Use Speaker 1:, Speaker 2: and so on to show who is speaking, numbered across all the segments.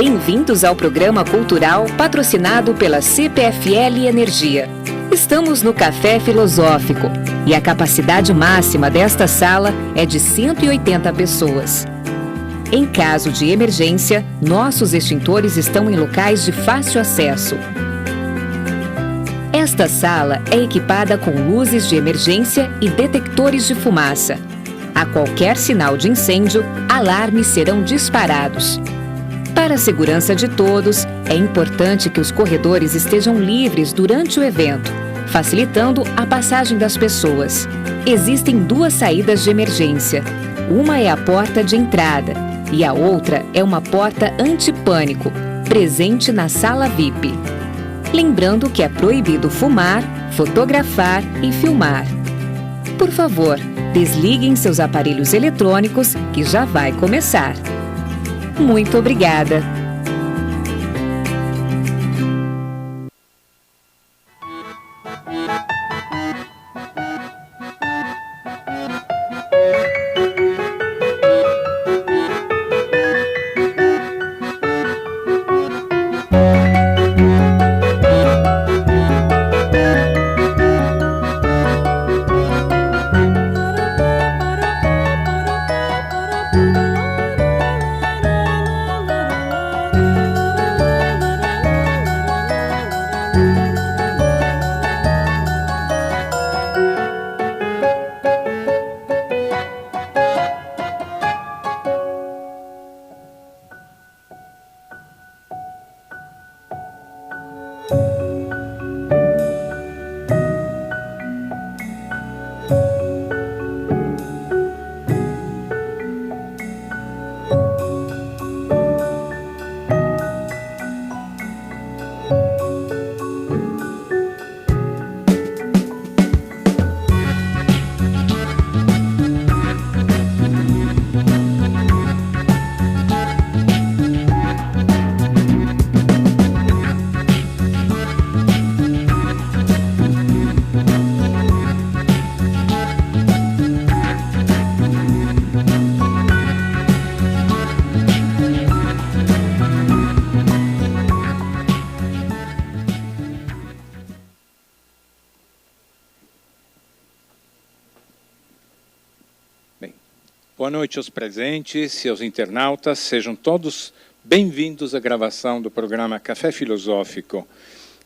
Speaker 1: Bem-vindos ao programa cultural patrocinado pela CPFL Energia. Estamos no Café Filosófico e a capacidade máxima desta sala é de 180 pessoas. Em caso de emergência, nossos extintores estão em locais de fácil acesso. Esta sala é equipada com luzes de emergência e detectores de fumaça. A qualquer sinal de incêndio, alarmes serão disparados. Para a segurança de todos, é importante que os corredores estejam livres durante o evento, facilitando a passagem das pessoas. Existem duas saídas de emergência. Uma é a porta de entrada e a outra é uma porta antipânico, presente na sala VIP. Lembrando que é proibido fumar, fotografar e filmar. Por favor, desliguem seus aparelhos eletrônicos, que já vai começar. Muito obrigada!
Speaker 2: Boa noite aos presentes e aos internautas, sejam todos bem-vindos à gravação do programa Café Filosófico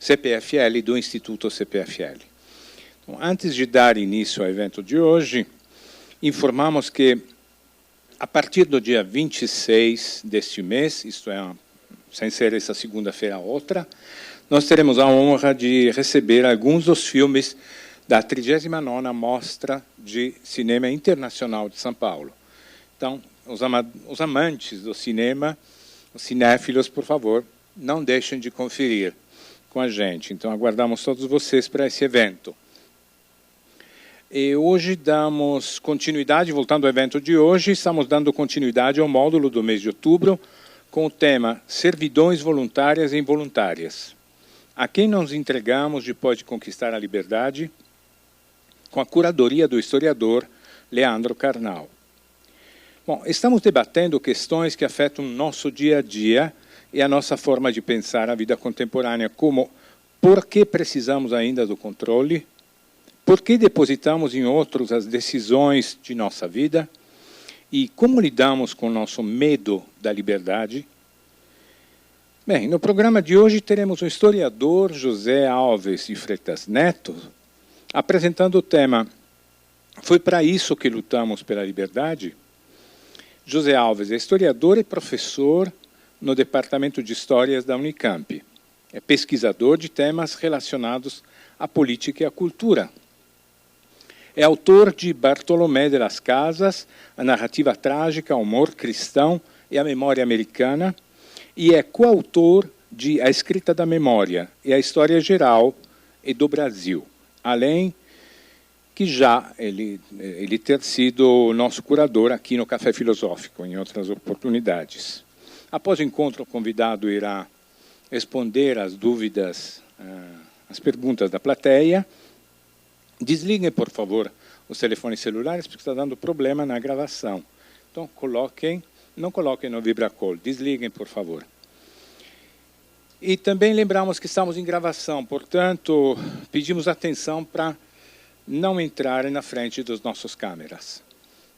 Speaker 2: CPFL do Instituto CPFL. Então, antes de dar início ao evento de hoje, informamos que a partir do dia 26 deste mês, isto é, sem ser essa segunda-feira a outra, nós teremos a honra de receber alguns dos filmes da 39ª Mostra de Cinema Internacional de São Paulo. Então, os amantes do cinema, os cinéfilos, por favor, não deixem de conferir com a gente. Então, aguardamos todos vocês para esse evento. E hoje damos continuidade, voltando ao evento de hoje, estamos dando continuidade ao módulo do mês de outubro, com o tema Servidões Voluntárias e Involuntárias. A quem nos entregamos depois de conquistar a liberdade? Com a curadoria do historiador Leandro Carnal. Bom, estamos debatendo questões que afetam o nosso dia a dia e a nossa forma de pensar a vida contemporânea, como por que precisamos ainda do controle, por que depositamos em outros as decisões de nossa vida e como lidamos com o nosso medo da liberdade. Bem, no programa de hoje teremos o historiador José Alves de Freitas Neto apresentando o tema Foi para isso que lutamos pela liberdade? José Alves é historiador e professor no Departamento de Histórias da Unicamp. É pesquisador de temas relacionados à política e à cultura. É autor de Bartolomé de las Casas, a narrativa trágica, o humor cristão e a memória americana, e é coautor de A Escrita da Memória e a História Geral e do Brasil, além que já ele ter sido nosso curador aqui no Café Filosófico, em outras oportunidades. Após o encontro, o convidado irá responder às dúvidas, às perguntas da plateia. Desliguem, por favor, os telefones celulares, porque está dando problema na gravação. Então, não coloquem no vibracol. Desliguem, por favor. E também lembramos que estamos em gravação, portanto, pedimos atenção para não entrarem na frente das nossas câmeras.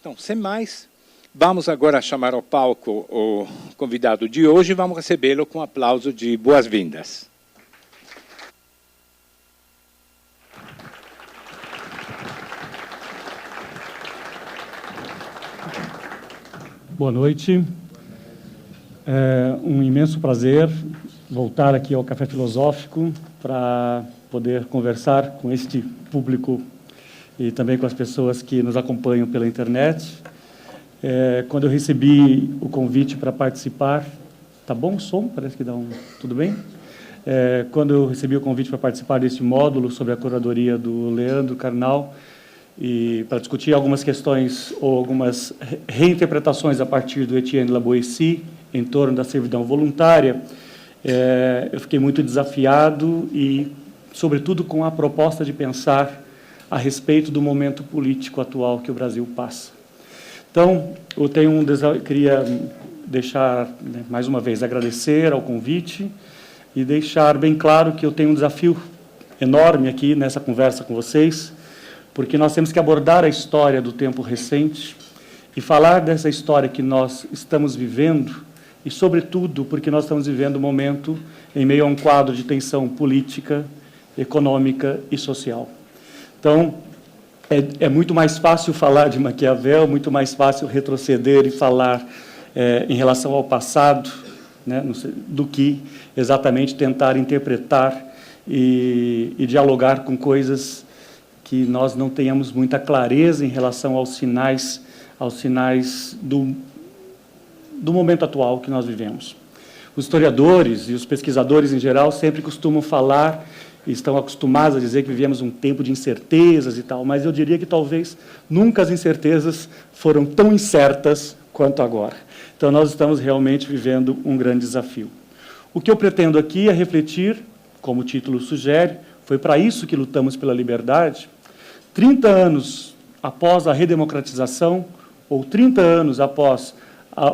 Speaker 2: Então, sem mais, vamos agora chamar ao palco o convidado de hoje e vamos recebê-lo com um aplauso de boas-vindas.
Speaker 3: Boa noite. É um imenso prazer voltar aqui ao Café Filosófico para poder conversar com este público e também com as pessoas que nos acompanham pela internet. Quando eu recebi o convite para participar... Tá bom o som? Parece que dá um... Tudo bem? Quando eu recebi o convite para participar desse módulo sobre a curadoria do Leandro Carnal, e para discutir algumas questões ou algumas reinterpretações a partir do Etienne Laboissy em torno da servidão voluntária, eu fiquei muito desafiado e, sobretudo, com a proposta de pensar a respeito do momento político atual que o Brasil passa. Então, eu queria deixar, mais uma vez, agradecer ao convite e deixar bem claro que eu tenho um desafio enorme aqui nessa conversa com vocês, porque nós temos que abordar a história do tempo recente e falar dessa história que nós estamos vivendo e, sobretudo, porque nós estamos vivendo um momento em meio a um quadro de tensão política, econômica e social. Então, é muito mais fácil falar de Maquiavel, muito mais fácil retroceder e falar em relação ao passado, né, do que exatamente tentar interpretar e dialogar com coisas que nós não tenhamos muita clareza em relação aos sinais do momento atual que nós vivemos. Os historiadores e os pesquisadores, em geral, sempre costumam falar, e estão acostumados a dizer que vivemos um tempo de incertezas e tal, mas eu diria que talvez nunca as incertezas foram tão incertas quanto agora. Então, nós estamos realmente vivendo um grande desafio. O que eu pretendo aqui é refletir, como o título sugere, foi para isso que lutamos pela liberdade. 30 anos após a redemocratização, ou 30 anos após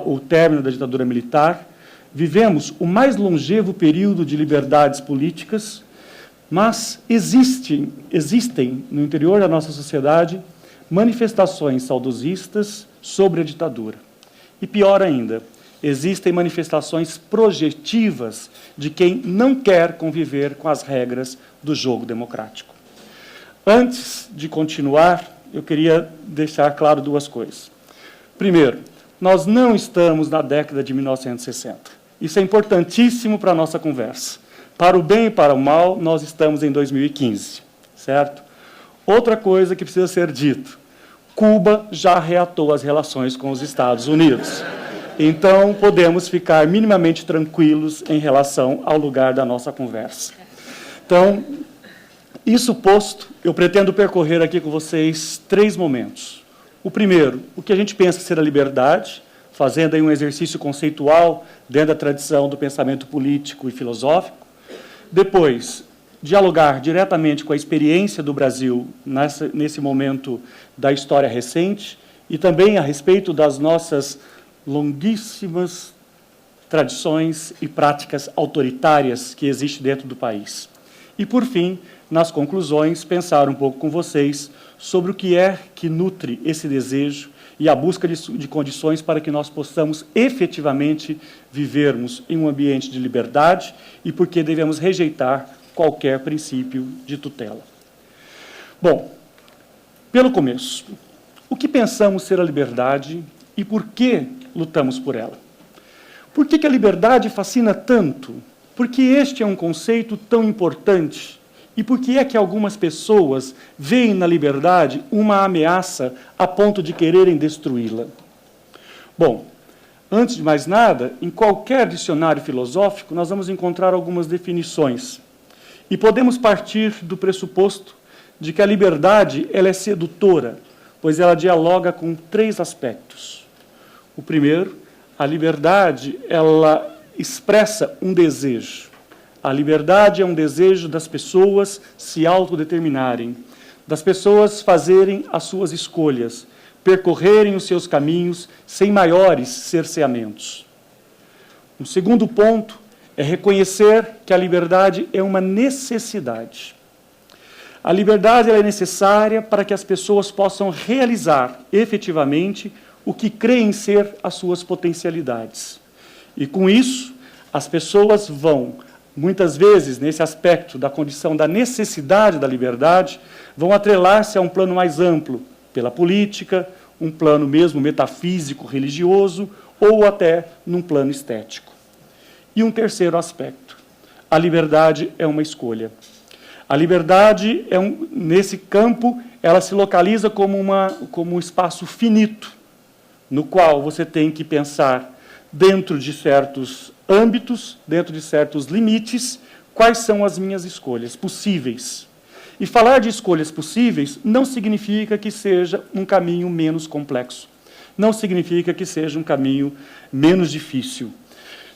Speaker 3: o término da ditadura militar, vivemos o mais longevo período de liberdades políticas, mas existem no interior da nossa sociedade manifestações saudosistas sobre a ditadura. E pior ainda, existem manifestações projetivas de quem não quer conviver com as regras do jogo democrático. Antes de continuar, eu queria deixar claro duas coisas. Primeiro, nós não estamos na década de 1960. Isso é importantíssimo para a nossa conversa. Para o bem e para o mal, nós estamos em 2015, certo? Outra coisa que precisa ser dito, Cuba já reatou as relações com os Estados Unidos. Então, podemos ficar minimamente tranquilos em relação ao lugar da nossa conversa. Então, isso posto, eu pretendo percorrer aqui com vocês 3 momentos. O primeiro, o que a gente pensa ser a liberdade, fazendo aí um exercício conceitual dentro da tradição do pensamento político e filosófico. Depois, dialogar diretamente com a experiência do Brasil nesse momento da história recente e também a respeito das nossas longuíssimas tradições e práticas autoritárias que existem dentro do país. E, por fim, nas conclusões, pensar um pouco com vocês sobre o que é que nutre esse desejo e a busca de condições para que nós possamos efetivamente vivermos em um ambiente de liberdade e por que devemos rejeitar qualquer princípio de tutela. Bom, pelo começo, o que pensamos ser a liberdade e por que lutamos por ela? Por que a liberdade fascina tanto? Por que este é um conceito tão importante? E por que é que algumas pessoas veem na liberdade uma ameaça a ponto de quererem destruí-la? Bom, antes de mais nada, em qualquer dicionário filosófico, nós vamos encontrar algumas definições. E podemos partir do pressuposto de que a liberdade ela é sedutora, pois ela dialoga com 3 aspectos. O primeiro, a liberdade ela expressa um desejo. A liberdade é um desejo das pessoas se autodeterminarem, das pessoas fazerem as suas escolhas, percorrerem os seus caminhos sem maiores cerceamentos. Um segundo ponto é reconhecer que a liberdade é uma necessidade. A liberdade ela é necessária para que as pessoas possam realizar efetivamente o que creem ser as suas potencialidades. E com isso, as pessoas vão, muitas vezes, nesse aspecto da condição da necessidade da liberdade, vão atrelar-se a um plano mais amplo, pela política, um plano mesmo metafísico, religioso, ou até num plano estético. E um terceiro aspecto, a liberdade é uma escolha. A liberdade, nesse campo, ela se localiza como um espaço finito, no qual você tem que pensar dentro de certos âmbitos, dentro de certos limites, quais são as minhas escolhas possíveis. E falar de escolhas possíveis não significa que seja um caminho menos complexo, não significa que seja um caminho menos difícil.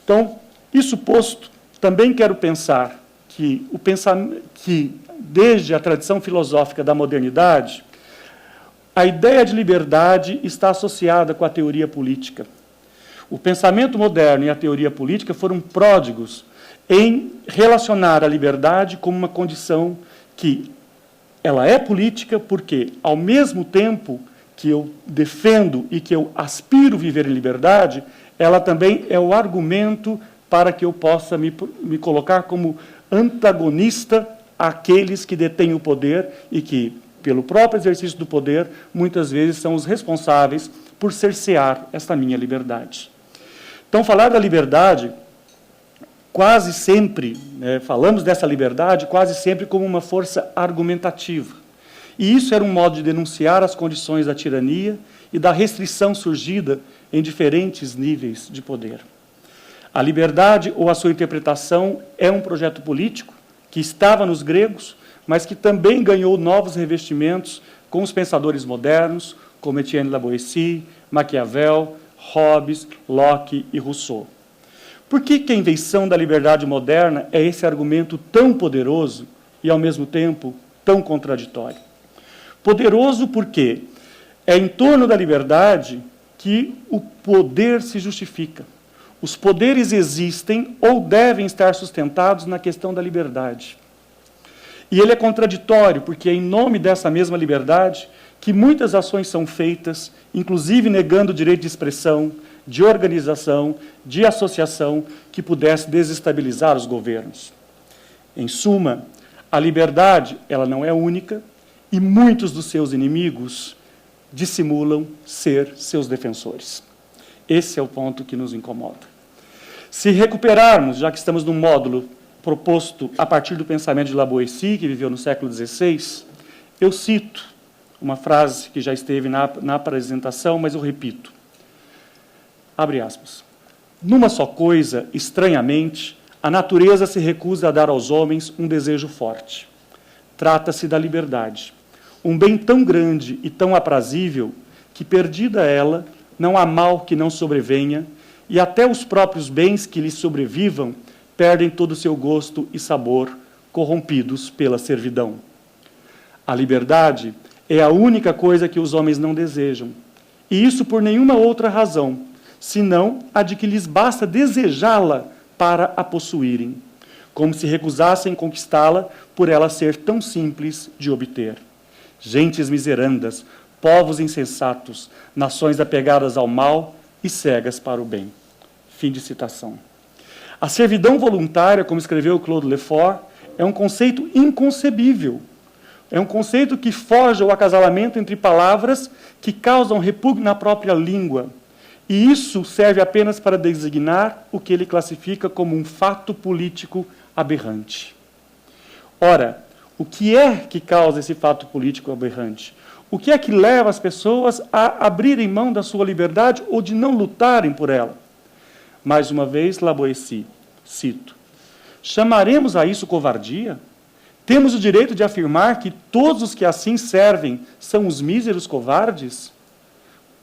Speaker 3: Então, isso posto, também quero pensar que desde a tradição filosófica da modernidade, a ideia de liberdade está associada com a teoria política. O pensamento moderno e a teoria política foram pródigos em relacionar a liberdade como uma condição que ela é política porque, ao mesmo tempo que eu defendo e que eu aspiro viver em liberdade, ela também é o argumento para que eu possa me colocar como antagonista àqueles que detêm o poder e que, pelo próprio exercício do poder, muitas vezes são os responsáveis por cercear esta minha liberdade. Então, falar da liberdade, quase sempre, falamos dessa liberdade quase sempre como uma força argumentativa. E isso era um modo de denunciar as condições da tirania e da restrição surgida em diferentes níveis de poder. A liberdade, ou a sua interpretação, é um projeto político que estava nos gregos, mas que também ganhou novos revestimentos com os pensadores modernos, como Etienne de la Boétie, Maquiavel, Hobbes, Locke e Rousseau. Por que a invenção da liberdade moderna é esse argumento tão poderoso e, ao mesmo tempo, tão contraditório? Poderoso porque é em torno da liberdade que o poder se justifica. Os poderes existem ou devem estar sustentados na questão da liberdade. E ele é contraditório, porque é em nome dessa mesma liberdade que muitas ações são feitas, inclusive negando o direito de expressão, de organização, de associação, que pudesse desestabilizar os governos. Em suma, a liberdade ela não é única e muitos dos seus inimigos dissimulam ser seus defensores. Esse é o ponto que nos incomoda. Se recuperarmos, já que estamos num módulo proposto a partir do pensamento de La Boétie, que viveu no século XVI, eu cito uma frase que já esteve na apresentação, mas eu repito. Abre aspas. Numa só coisa, estranhamente, a natureza se recusa a dar aos homens um desejo forte. Trata-se da liberdade, um bem tão grande e tão aprazível que, perdida ela, não há mal que não sobrevenha, e até os próprios bens que lhes sobrevivam perdem todo o seu gosto e sabor, corrompidos pela servidão. A liberdade é a única coisa que os homens não desejam, e isso por nenhuma outra razão, senão a de que lhes basta desejá-la para a possuírem, como se recusassem conquistá-la por ela ser tão simples de obter. Gentes miserandas, povos insensatos, nações apegadas ao mal e cegas para o bem. Fim de citação. A servidão voluntária, como escreveu Claude Lefort, é um conceito inconcebível. É um conceito que foge ao acasalamento entre palavras que causam repugno na própria língua. E isso serve apenas para designar o que ele classifica como um fato político aberrante. Ora, o que é que causa esse fato político aberrante? O que é que leva as pessoas a abrirem mão da sua liberdade ou de não lutarem por ela? Mais uma vez, La Boétie, cito, chamaremos a isso covardia? Temos o direito de afirmar que todos os que assim servem são os míseros covardes?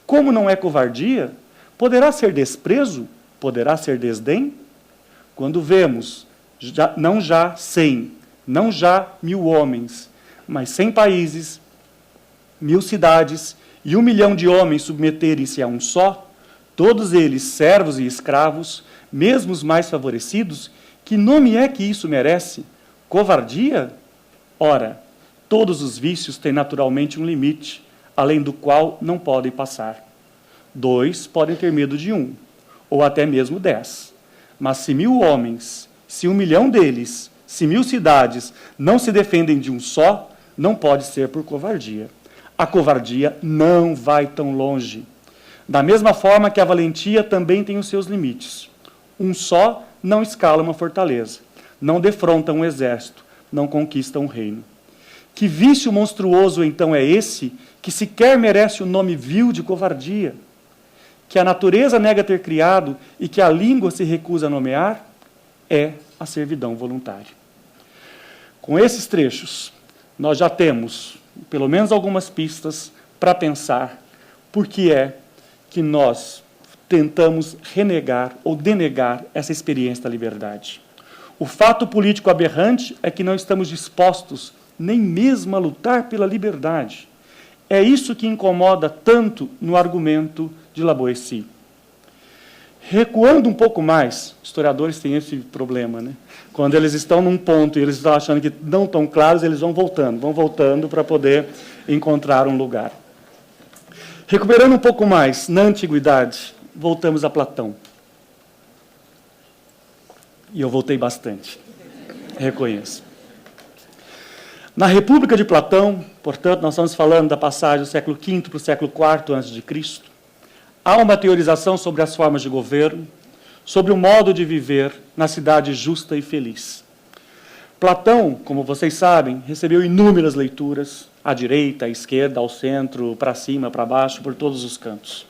Speaker 3: Como não é covardia? Poderá ser desprezo? Poderá ser desdém? Quando vemos, não já 100, não já 1000 homens, mas 100 países, 1000 cidades e 1 milhão de homens submeterem-se a um só, todos eles servos e escravos, mesmo os mais favorecidos, Que nome é que isso merece? Covardia? Ora, todos os vícios têm naturalmente um limite, além do qual não podem passar. 2 podem ter medo de 1, ou até mesmo 10. Mas se 1000 homens, se 1 milhão deles, se 1000 cidades não se defendem de um só, não pode ser por covardia. A covardia não vai tão longe. Da mesma forma que a valentia também tem os seus limites. Um só não escala uma fortaleza, não defronta um exército, não conquista um reino. Que vício monstruoso, então, é esse que sequer merece o nome vil de covardia? Que a natureza nega ter criado e que a língua se recusa a nomear? É a servidão voluntária. Com esses trechos, nós já temos, pelo menos, algumas pistas para pensar por que é que nós tentamos renegar ou denegar essa experiência da liberdade. O fato político aberrante é que não estamos dispostos nem mesmo a lutar pela liberdade. É isso que incomoda tanto no argumento de La Boétie. Recuando um pouco mais, historiadores têm esse problema, né? Quando eles estão num ponto e eles estão achando que não estão claros, eles vão voltando para poder encontrar um lugar. Recuperando um pouco mais, na Antiguidade, voltamos a Platão. E eu voltei bastante, reconheço. Na República de Platão, portanto, nós estamos falando da passagem do século V para o século IV a.C., há uma teorização sobre as formas de governo, sobre o modo de viver na cidade justa e feliz. Platão, como vocês sabem, recebeu inúmeras leituras, à direita, à esquerda, ao centro, para cima, para baixo, por todos os cantos.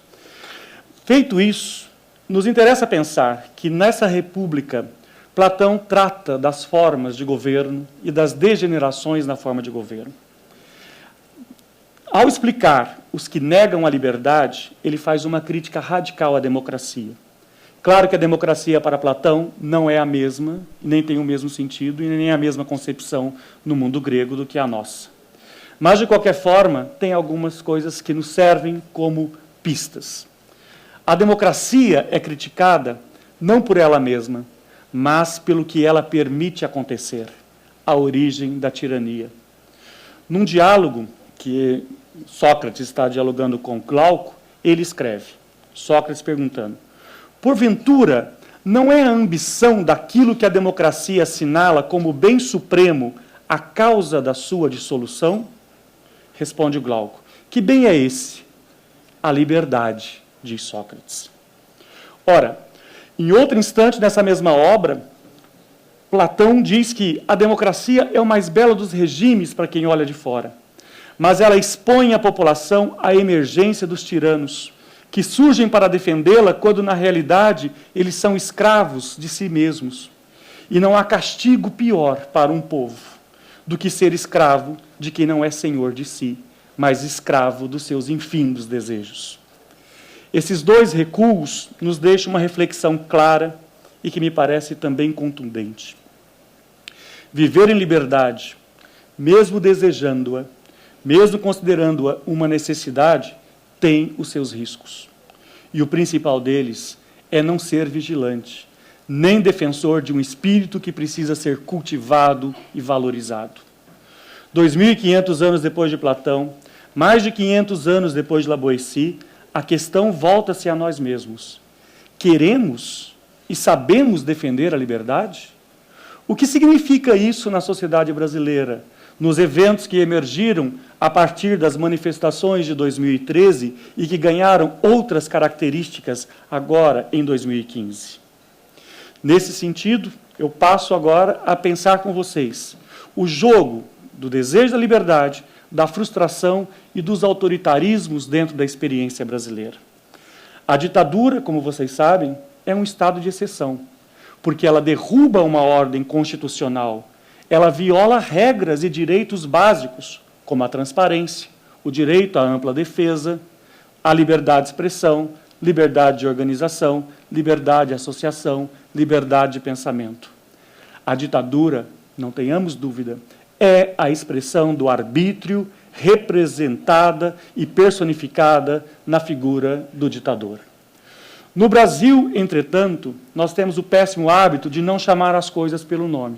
Speaker 3: Feito isso, nos interessa pensar que nessa república, Platão trata das formas de governo e das degenerações na forma de governo. Ao explicar os que negam a liberdade, ele faz uma crítica radical à democracia. Claro que a democracia para Platão não é a mesma, nem tem o mesmo sentido e nem a mesma concepção no mundo grego do que a nossa. Mas, de qualquer forma, tem algumas coisas que nos servem como pistas. A democracia é criticada não por ela mesma, mas pelo que ela permite acontecer, a origem da tirania. Num diálogo que Sócrates está dialogando com Glauco, ele escreve, Sócrates perguntando, porventura, não é a ambição daquilo que a democracia assinala como bem supremo a causa da sua dissolução? Responde Glauco, que bem é esse? A liberdade, diz Sócrates. Ora, em outro instante, nessa mesma obra, Platão diz que a democracia é o mais belo dos regimes para quem olha de fora, mas ela expõe a população à emergência dos tiranos, que surgem para defendê-la quando, na realidade, eles são escravos de si mesmos. E não há castigo pior para um povo do que ser escravo de quem não é senhor de si, mas escravo dos seus infindos desejos. Esses dois recuos nos deixam uma reflexão clara e que me parece também contundente. Viver em liberdade, mesmo desejando-a, mesmo considerando-a uma necessidade, tem os seus riscos. E o principal deles é não ser vigilante, nem defensor de um espírito que precisa ser cultivado e valorizado. 2.500 anos depois de Platão, mais de 500 anos depois de La Boétie, a questão volta-se a nós mesmos. Queremos e sabemos defender a liberdade? O que significa isso na sociedade brasileira, nos eventos que emergiram a partir das manifestações de 2013 e que ganharam outras características agora em 2015? Nesse sentido, eu passo agora a pensar com vocês o jogo do desejo da liberdade, da frustração e dos autoritarismos dentro da experiência brasileira. A ditadura, como vocês sabem, é um estado de exceção, porque ela derruba uma ordem constitucional, ela viola regras e direitos básicos, como a transparência, o direito à ampla defesa, a liberdade de expressão, liberdade de organização, liberdade de associação, liberdade de pensamento. A ditadura, não tenhamos dúvida, é a expressão do arbítrio representada e personificada na figura do ditador. No Brasil, entretanto, nós temos o péssimo hábito de não chamar as coisas pelo nome.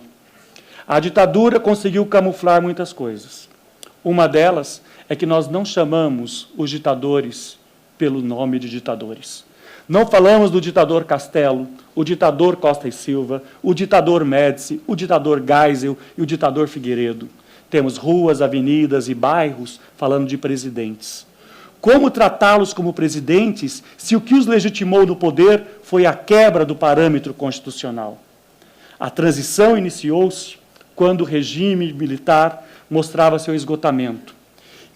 Speaker 3: A ditadura conseguiu camuflar muitas coisas. Uma delas é que nós não chamamos os ditadores pelo nome de ditadores. Não falamos do ditador Castelo, o ditador Costa e Silva, o ditador Médici, o ditador Geisel e o ditador Figueiredo. Temos ruas, avenidas e bairros falando de presidentes. Como tratá-los como presidentes se o que os legitimou no poder foi a quebra do parâmetro constitucional? A transição iniciou-se quando o regime militar mostrava seu esgotamento.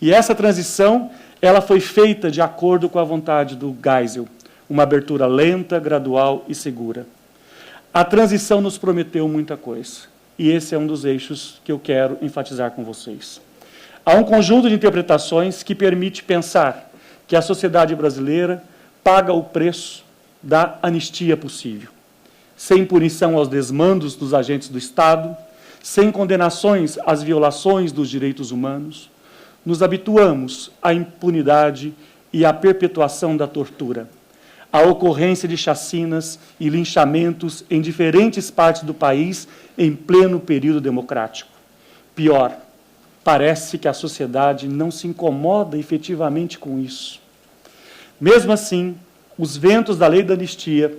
Speaker 3: E essa transição ela foi feita de acordo com a vontade do Geisel, uma abertura lenta, gradual e segura. A transição nos prometeu muita coisa, e esse é um dos eixos que eu quero enfatizar com vocês. Há um conjunto de interpretações que permite pensar que a sociedade brasileira paga o preço da anistia possível, sem punição aos desmandos dos agentes do Estado, sem condenações às violações dos direitos humanos. Nos habituamos à impunidade e à perpetuação da tortura, à ocorrência de chacinas e linchamentos em diferentes partes do país em pleno período democrático. Pior, parece que a sociedade não se incomoda efetivamente com isso. Mesmo assim, os ventos da lei da anistia,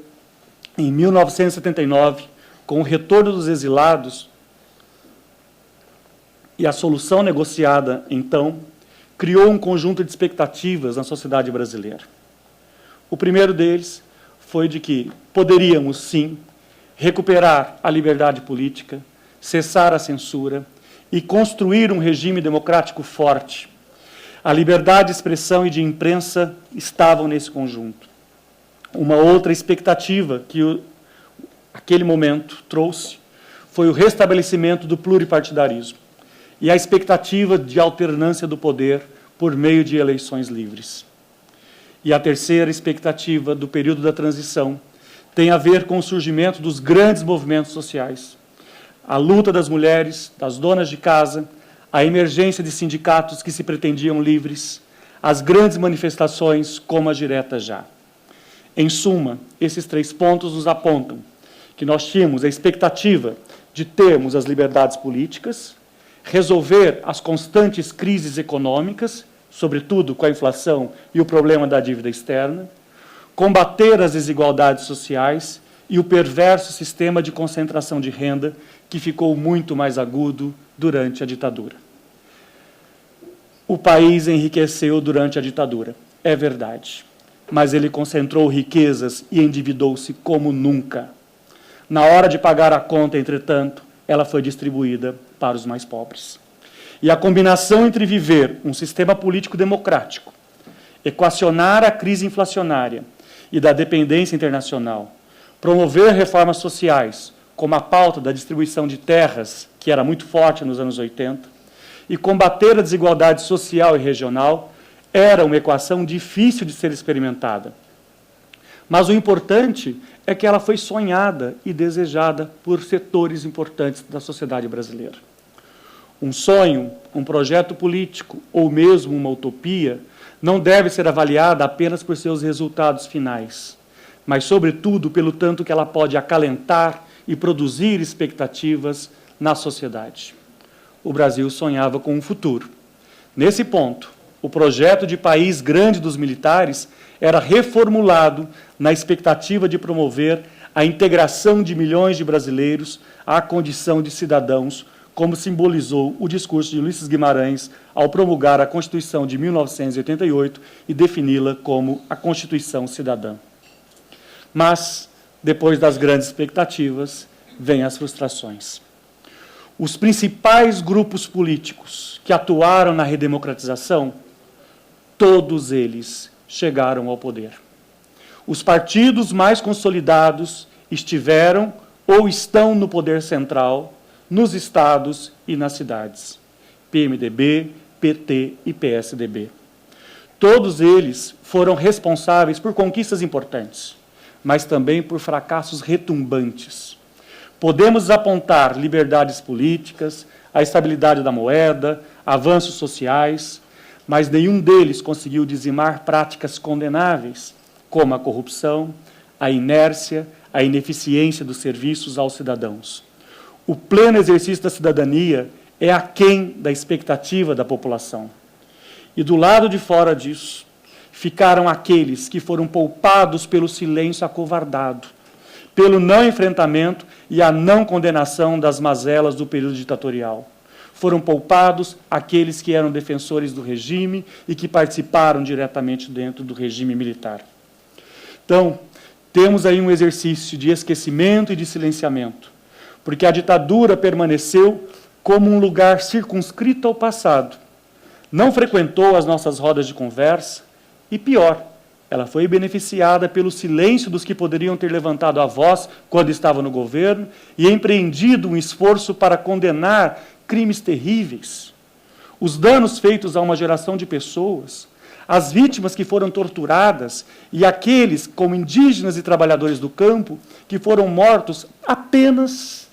Speaker 3: em 1979, com o retorno dos exilados e a solução negociada, então, criou um conjunto de expectativas na sociedade brasileira. O primeiro deles foi de que poderíamos, sim, recuperar a liberdade política, cessar a censura e construir um regime democrático forte. A liberdade de expressão e de imprensa estavam nesse conjunto. Uma outra expectativa que aquele momento trouxe foi o restabelecimento do pluripartidarismo e a expectativa de alternância do poder por meio de eleições livres. E a terceira expectativa do período da transição tem a ver com o surgimento dos grandes movimentos sociais, a luta das mulheres, das donas de casa, a emergência de sindicatos que se pretendiam livres, as grandes manifestações como a direta já. Em suma, esses 3 pontos nos apontam que nós tínhamos a expectativa de termos as liberdades políticas, resolver as constantes crises econômicas, sobretudo com a inflação e o problema da dívida externa, combater as desigualdades sociais e o perverso sistema de concentração de renda que ficou muito mais agudo durante a ditadura. O país enriqueceu durante a ditadura, é verdade, mas ele concentrou riquezas e endividou-se como nunca. Na hora de pagar a conta, entretanto, ela foi distribuída para os mais pobres. E a combinação entre viver um sistema político democrático, equacionar a crise inflacionária e da dependência internacional, promover reformas sociais, como a pauta da distribuição de terras, que era muito forte nos anos 80, e combater a desigualdade social e regional, era uma equação difícil de ser experimentada. Mas o importante é que ela foi sonhada e desejada por setores importantes da sociedade brasileira. Um sonho, um projeto político ou mesmo uma utopia não deve ser avaliada apenas por seus resultados finais, mas, sobretudo, pelo tanto que ela pode acalentar e produzir expectativas na sociedade. O Brasil sonhava com um futuro. Nesse ponto, o projeto de país grande dos militares era reformulado na expectativa de promover a integração de milhões de brasileiros à condição de cidadãos, como simbolizou o discurso de Ulisses Guimarães ao promulgar a Constituição de 1988 e defini-la como a Constituição Cidadã. Mas, depois das grandes expectativas, vêm as frustrações. Os principais grupos políticos que atuaram na redemocratização, todos eles chegaram ao poder. Os partidos mais consolidados estiveram ou estão no poder central, nos estados e nas cidades. PMDB, PT e PSDB. Todos eles foram responsáveis por conquistas importantes, mas também por fracassos retumbantes. Podemos apontar liberdades políticas, a estabilidade da moeda, avanços sociais, mas nenhum deles conseguiu dizimar práticas condenáveis, como a corrupção, a inércia, a ineficiência dos serviços aos cidadãos. O pleno exercício da cidadania é aquém da expectativa da população. E do lado de fora disso, ficaram aqueles que foram poupados pelo silêncio acovardado, pelo não enfrentamento e a não condenação das mazelas do período ditatorial. Foram poupados aqueles que eram defensores do regime e que participaram diretamente dentro do regime militar. Então, temos aí um exercício de esquecimento e de silenciamento, porque a ditadura permaneceu como um lugar circunscrito ao passado. Não frequentou as nossas rodas de conversa e, pior, ela foi beneficiada pelo silêncio dos que poderiam ter levantado a voz quando estava no governo e empreendido um esforço para condenar crimes terríveis, os danos feitos a uma geração de pessoas, as vítimas que foram torturadas e aqueles, como indígenas e trabalhadores do campo, que foram mortos apenas,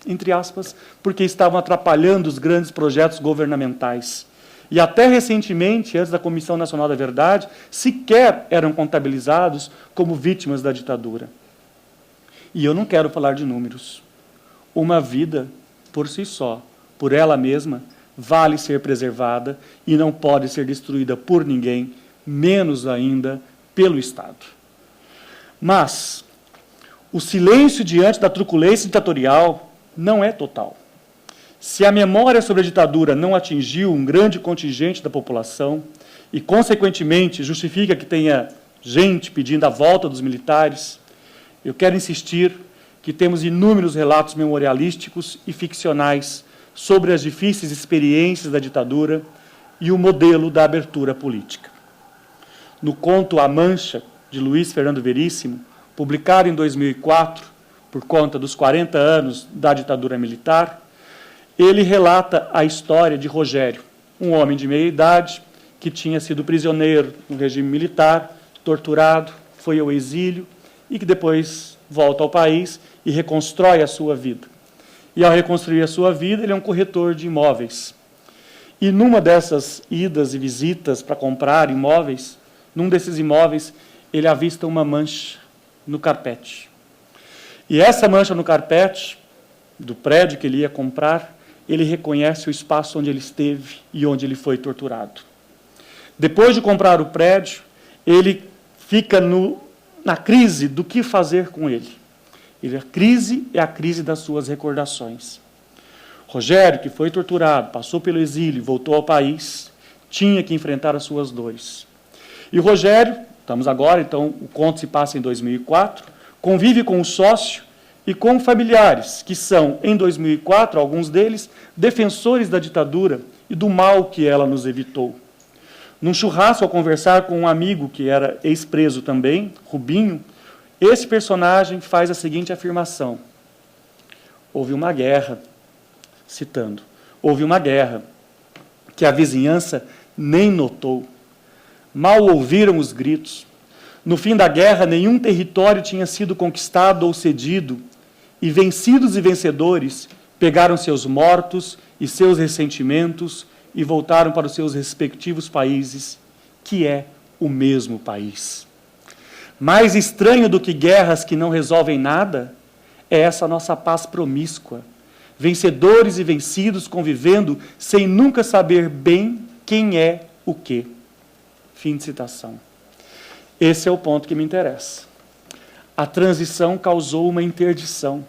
Speaker 3: entre aspas, porque estavam atrapalhando os grandes projetos governamentais. E até recentemente, antes da Comissão Nacional da Verdade, sequer eram contabilizados como vítimas da ditadura. E eu não quero falar de números. Uma vida, por si só, por ela mesma, vale ser preservada e não pode ser destruída por ninguém, menos ainda pelo Estado. Mas o silêncio diante da truculência ditatorial não é total. Se a memória sobre a ditadura não atingiu um grande contingente da população e, consequentemente, justifica que tenha gente pedindo a volta dos militares, eu quero insistir que temos inúmeros relatos memorialísticos e ficcionais sobre as difíceis experiências da ditadura e o modelo da abertura política. No conto A Mancha, de Luiz Fernando Veríssimo, publicado em 2004, por conta dos 40 anos da ditadura militar, ele relata a história de Rogério, um homem de meia-idade que tinha sido prisioneiro no regime militar, torturado, foi ao exílio e que depois volta ao país e reconstrói a sua vida. E, ao reconstruir a sua vida, ele é um corretor de imóveis. E, numa dessas idas e visitas para comprar imóveis, num desses imóveis, ele avista uma mancha no carpete. E essa mancha no carpete, do prédio que ele ia comprar, ele reconhece o espaço onde ele esteve e onde ele foi torturado. Depois de comprar o prédio, ele fica na crise do que fazer com ele. A crise é a crise das suas recordações. Rogério, que foi torturado, passou pelo exílio, voltou ao país, tinha que enfrentar as suas dores. E Rogério, estamos agora, então, o conto se passa em 2004, convive com o sócio e com familiares, que são, em 2004, alguns deles, defensores da ditadura e do mal que ela nos evitou. Num churrasco, ao conversar com um amigo que era ex-preso também, Rubinho, esse personagem faz a seguinte afirmação: houve uma guerra, citando, houve uma guerra que a vizinhança nem notou. Mal ouviram os gritos. No fim da guerra, nenhum território tinha sido conquistado ou cedido, e vencidos e vencedores pegaram seus mortos e seus ressentimentos e voltaram para os seus respectivos países, que é o mesmo país. Mais estranho do que guerras que não resolvem nada é essa nossa paz promíscua, vencedores e vencidos convivendo sem nunca saber bem quem é o quê. Fim de citação. Esse é o ponto que me interessa. A transição causou uma interdição.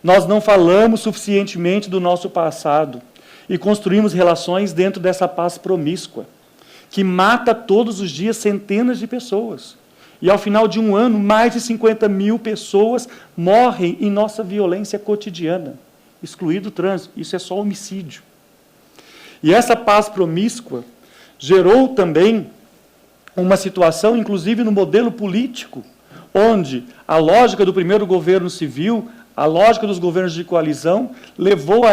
Speaker 3: Nós não falamos suficientemente do nosso passado e construímos relações dentro dessa paz promíscua, que mata todos os dias centenas de pessoas. E, ao final de um ano, mais de 50 mil pessoas morrem em nossa violência cotidiana, excluído o trânsito. Isso é só homicídio. E essa paz promíscua gerou também uma situação, inclusive no modelo político, onde a lógica do primeiro governo civil, a lógica dos governos de coalizão, levou a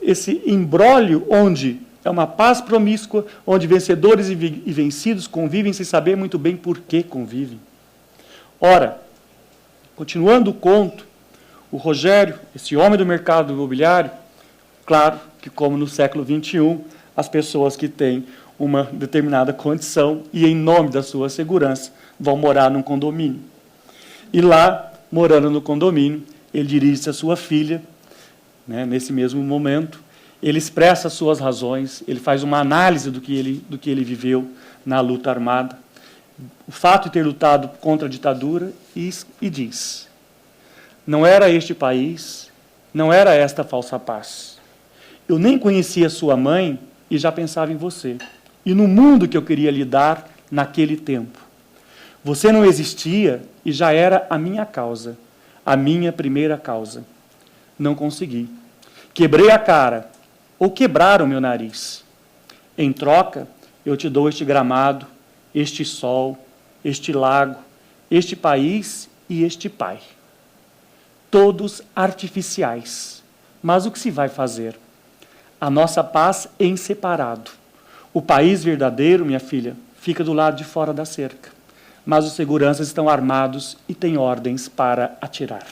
Speaker 3: esse imbróglio onde é uma paz promíscua, onde vencedores e vencidos convivem sem saber muito bem por que convivem. Ora, continuando o conto, o Rogério, esse homem do mercado imobiliário, claro que, como no século XXI, as pessoas que têm uma determinada condição e, em nome da sua segurança, vão morar num condomínio. E lá, morando no condomínio, ele dirige-se à sua filha, né, nesse mesmo momento, ele expressa as suas razões, ele faz uma análise do que ele viveu na luta armada, o fato de ter lutado contra a ditadura, e diz: não era este país, não era esta falsa paz. Eu nem conhecia sua mãe e já pensava em você, e no mundo que eu queria lhe dar naquele tempo. Você não existia e já era a minha causa, a minha primeira causa. Não consegui. Quebrei a cara, ou quebraram meu nariz. Em troca, eu te dou este gramado, este sol, este lago, este país e este pai. Todos artificiais. Mas o que se vai fazer? A nossa paz em separado. O país verdadeiro, minha filha, fica do lado de fora da cerca. Mas os seguranças estão armados e têm ordens para atirar.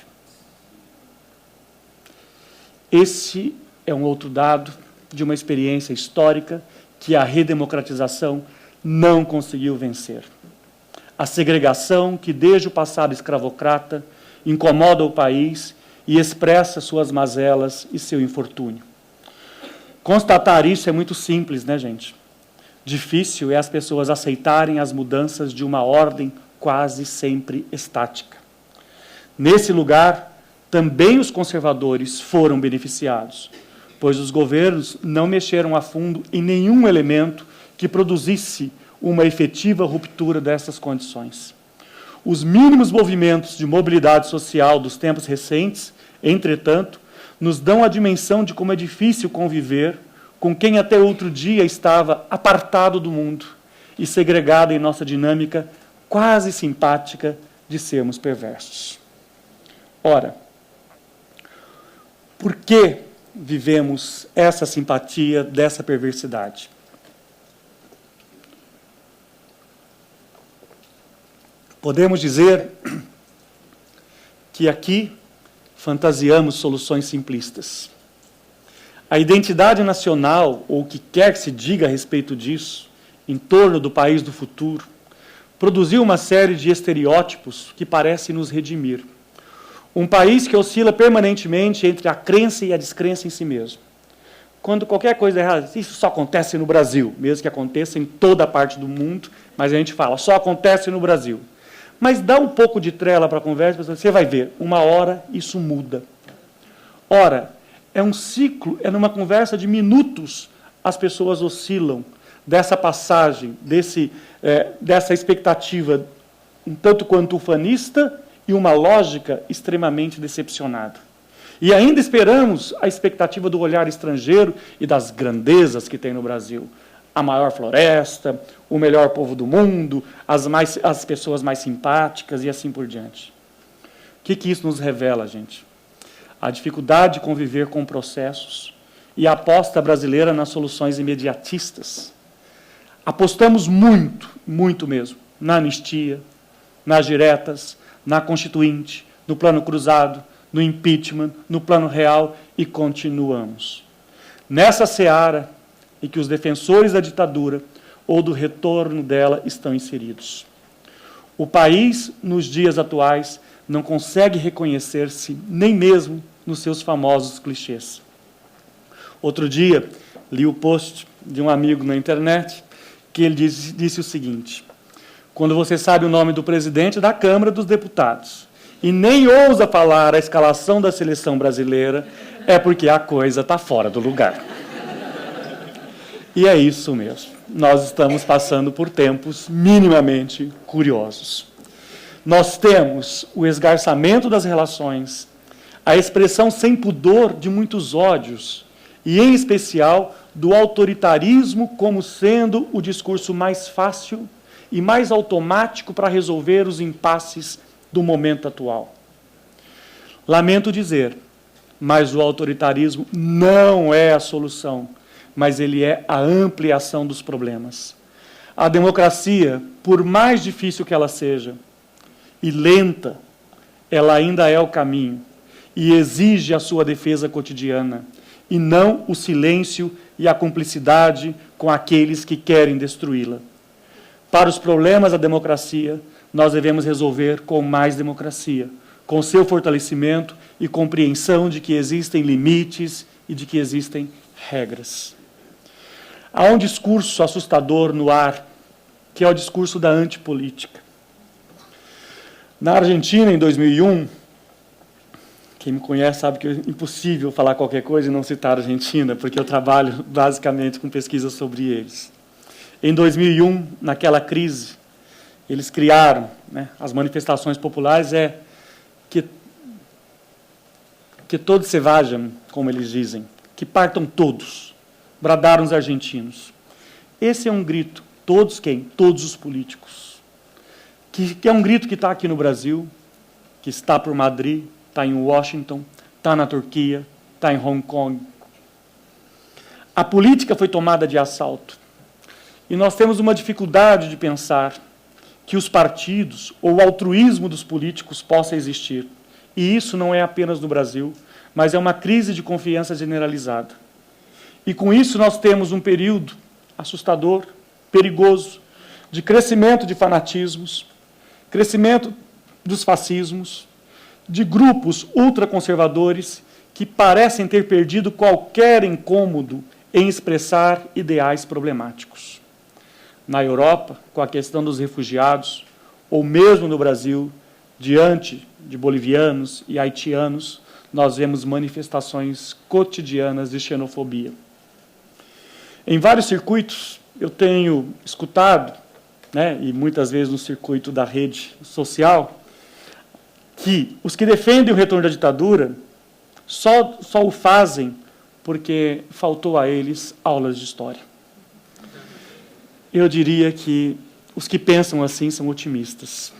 Speaker 3: Esse é um outro dado de uma experiência histórica que a redemocratização não conseguiu vencer. A segregação que, desde o passado escravocrata, incomoda o país e expressa suas mazelas e seu infortúnio. Constatar isso é muito simples, né, gente? Difícil é as pessoas aceitarem as mudanças de uma ordem quase sempre estática. Nesse lugar, também os conservadores foram beneficiados, pois os governos não mexeram a fundo em nenhum elemento que produzisse uma efetiva ruptura dessas condições. Os mínimos movimentos de mobilidade social dos tempos recentes, entretanto, nos dão a dimensão de como é difícil conviver com quem até outro dia estava apartado do mundo e segregado em nossa dinâmica quase simpática de sermos perversos. Ora, por que vivemos essa simpatia dessa perversidade? Podemos dizer que aqui fantasiamos soluções simplistas. A identidade nacional, ou o que quer que se diga a respeito disso, em torno do país do futuro, produziu uma série de estereótipos que parecem nos redimir. Um país que oscila permanentemente entre a crença e a descrença em si mesmo. Quando qualquer coisa é errada, isso só acontece no Brasil, mesmo que aconteça em toda a parte do mundo, mas a gente fala, só acontece no Brasil. Mas dá um pouco de trela para a conversa, você vai ver, uma hora isso muda. Ora, é um ciclo, é numa conversa de minutos, as pessoas oscilam dessa passagem, dessa expectativa um tanto quanto ufanista e uma lógica extremamente decepcionada. E ainda esperamos a expectativa do olhar estrangeiro e das grandezas que tem no Brasil. A maior floresta, o melhor povo do mundo, as pessoas mais simpáticas e assim por diante. O que isso nos revela, gente? A dificuldade de conviver com processos e a aposta brasileira nas soluções imediatistas. Apostamos muito, muito mesmo, na anistia, nas diretas, na Constituinte, no plano cruzado, no impeachment, no plano real e continuamos. Nessa seara em que os defensores da ditadura ou do retorno dela estão inseridos. O país, nos dias atuais, não consegue reconhecer-se nem mesmo nos seus famosos clichês. Outro dia, li o post de um amigo na internet que ele disse o seguinte: quando você sabe o nome do presidente da Câmara dos Deputados e nem ousa falar a escalação da seleção brasileira, é porque a coisa está fora do lugar. E é isso mesmo. Nós estamos passando por tempos minimamente curiosos. Nós temos o esgarçamento das relações, a expressão sem pudor de muitos ódios, e, em especial, do autoritarismo como sendo o discurso mais fácil e mais automático para resolver os impasses do momento atual. Lamento dizer, mas o autoritarismo não é a solução, mas ele é a ampliação dos problemas. A democracia, por mais difícil que ela seja, e lenta, ela ainda é o caminho, e exige a sua defesa cotidiana, e não o silêncio e a cumplicidade com aqueles que querem destruí-la. Para os problemas da democracia, nós devemos resolver com mais democracia, com seu fortalecimento e compreensão de que existem limites e de que existem regras. Há um discurso assustador no ar, que é o discurso da antipolítica. Na Argentina, em 2001, quem me conhece sabe que é impossível falar qualquer coisa e não citar a Argentina, porque eu trabalho basicamente com pesquisas sobre eles. Em 2001, naquela crise, eles criaram, as manifestações populares, que todos se vajam, como eles dizem, que partam todos, bradaram os argentinos. Esse é um grito, todos quem? Todos os políticos. Que é um grito que está aqui no Brasil, que está por Madrid, está em Washington, está na Turquia, está em Hong Kong. A política foi tomada de assalto. E nós temos uma dificuldade de pensar que os partidos ou o altruísmo dos políticos possa existir. E isso não é apenas no Brasil, mas é uma crise de confiança generalizada. E com isso nós temos um período assustador, perigoso, de crescimento de fanatismos, crescimento dos fascismos, de grupos ultraconservadores que parecem ter perdido qualquer incômodo em expressar ideais problemáticos. Na Europa, com a questão dos refugiados, ou mesmo no Brasil, diante de bolivianos e haitianos, nós vemos manifestações cotidianas de xenofobia. Em vários circuitos, eu tenho escutado, e muitas vezes no circuito da rede social, que os que defendem o retorno da ditadura só o fazem porque faltou a eles aulas de história. Eu diria que os que pensam assim são otimistas.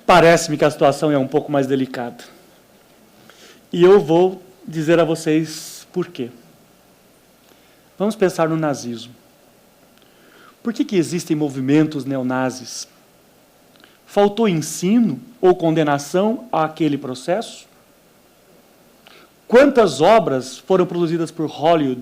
Speaker 3: Parece-me que a situação é um pouco mais delicada. E eu vou dizer a vocês por quê. Vamos pensar no nazismo. Por que existem movimentos neonazis? Faltou ensino ou condenação àquele processo? Quantas obras foram produzidas por Hollywood?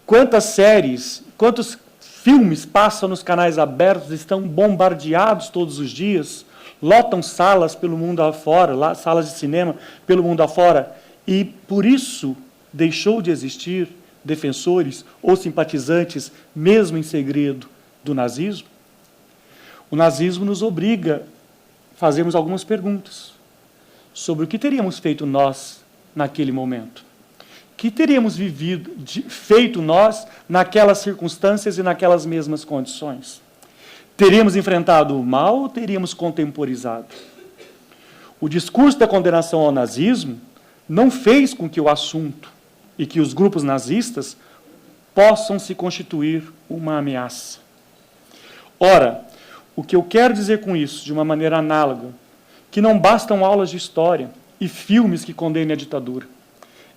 Speaker 3: Quantas séries, quantos filmes passam nos canais abertos, estão bombardeados todos os dias, lotam salas pelo mundo afora, salas de cinema pelo mundo afora, e por isso deixou de existir defensores ou simpatizantes, mesmo em segredo, do nazismo? O nazismo nos obriga a fazermos algumas perguntas sobre o que teríamos feito nós naquele momento. O que teríamos feito nós naquelas circunstâncias e naquelas mesmas condições? Teríamos enfrentado o mal ou teríamos contemporizado? O discurso da condenação ao nazismo não fez com que o assunto e que os grupos nazistas possam se constituir uma ameaça. Ora, o que eu quero dizer com isso, de uma maneira análoga, que não bastam aulas de história e filmes que condenem a ditadura.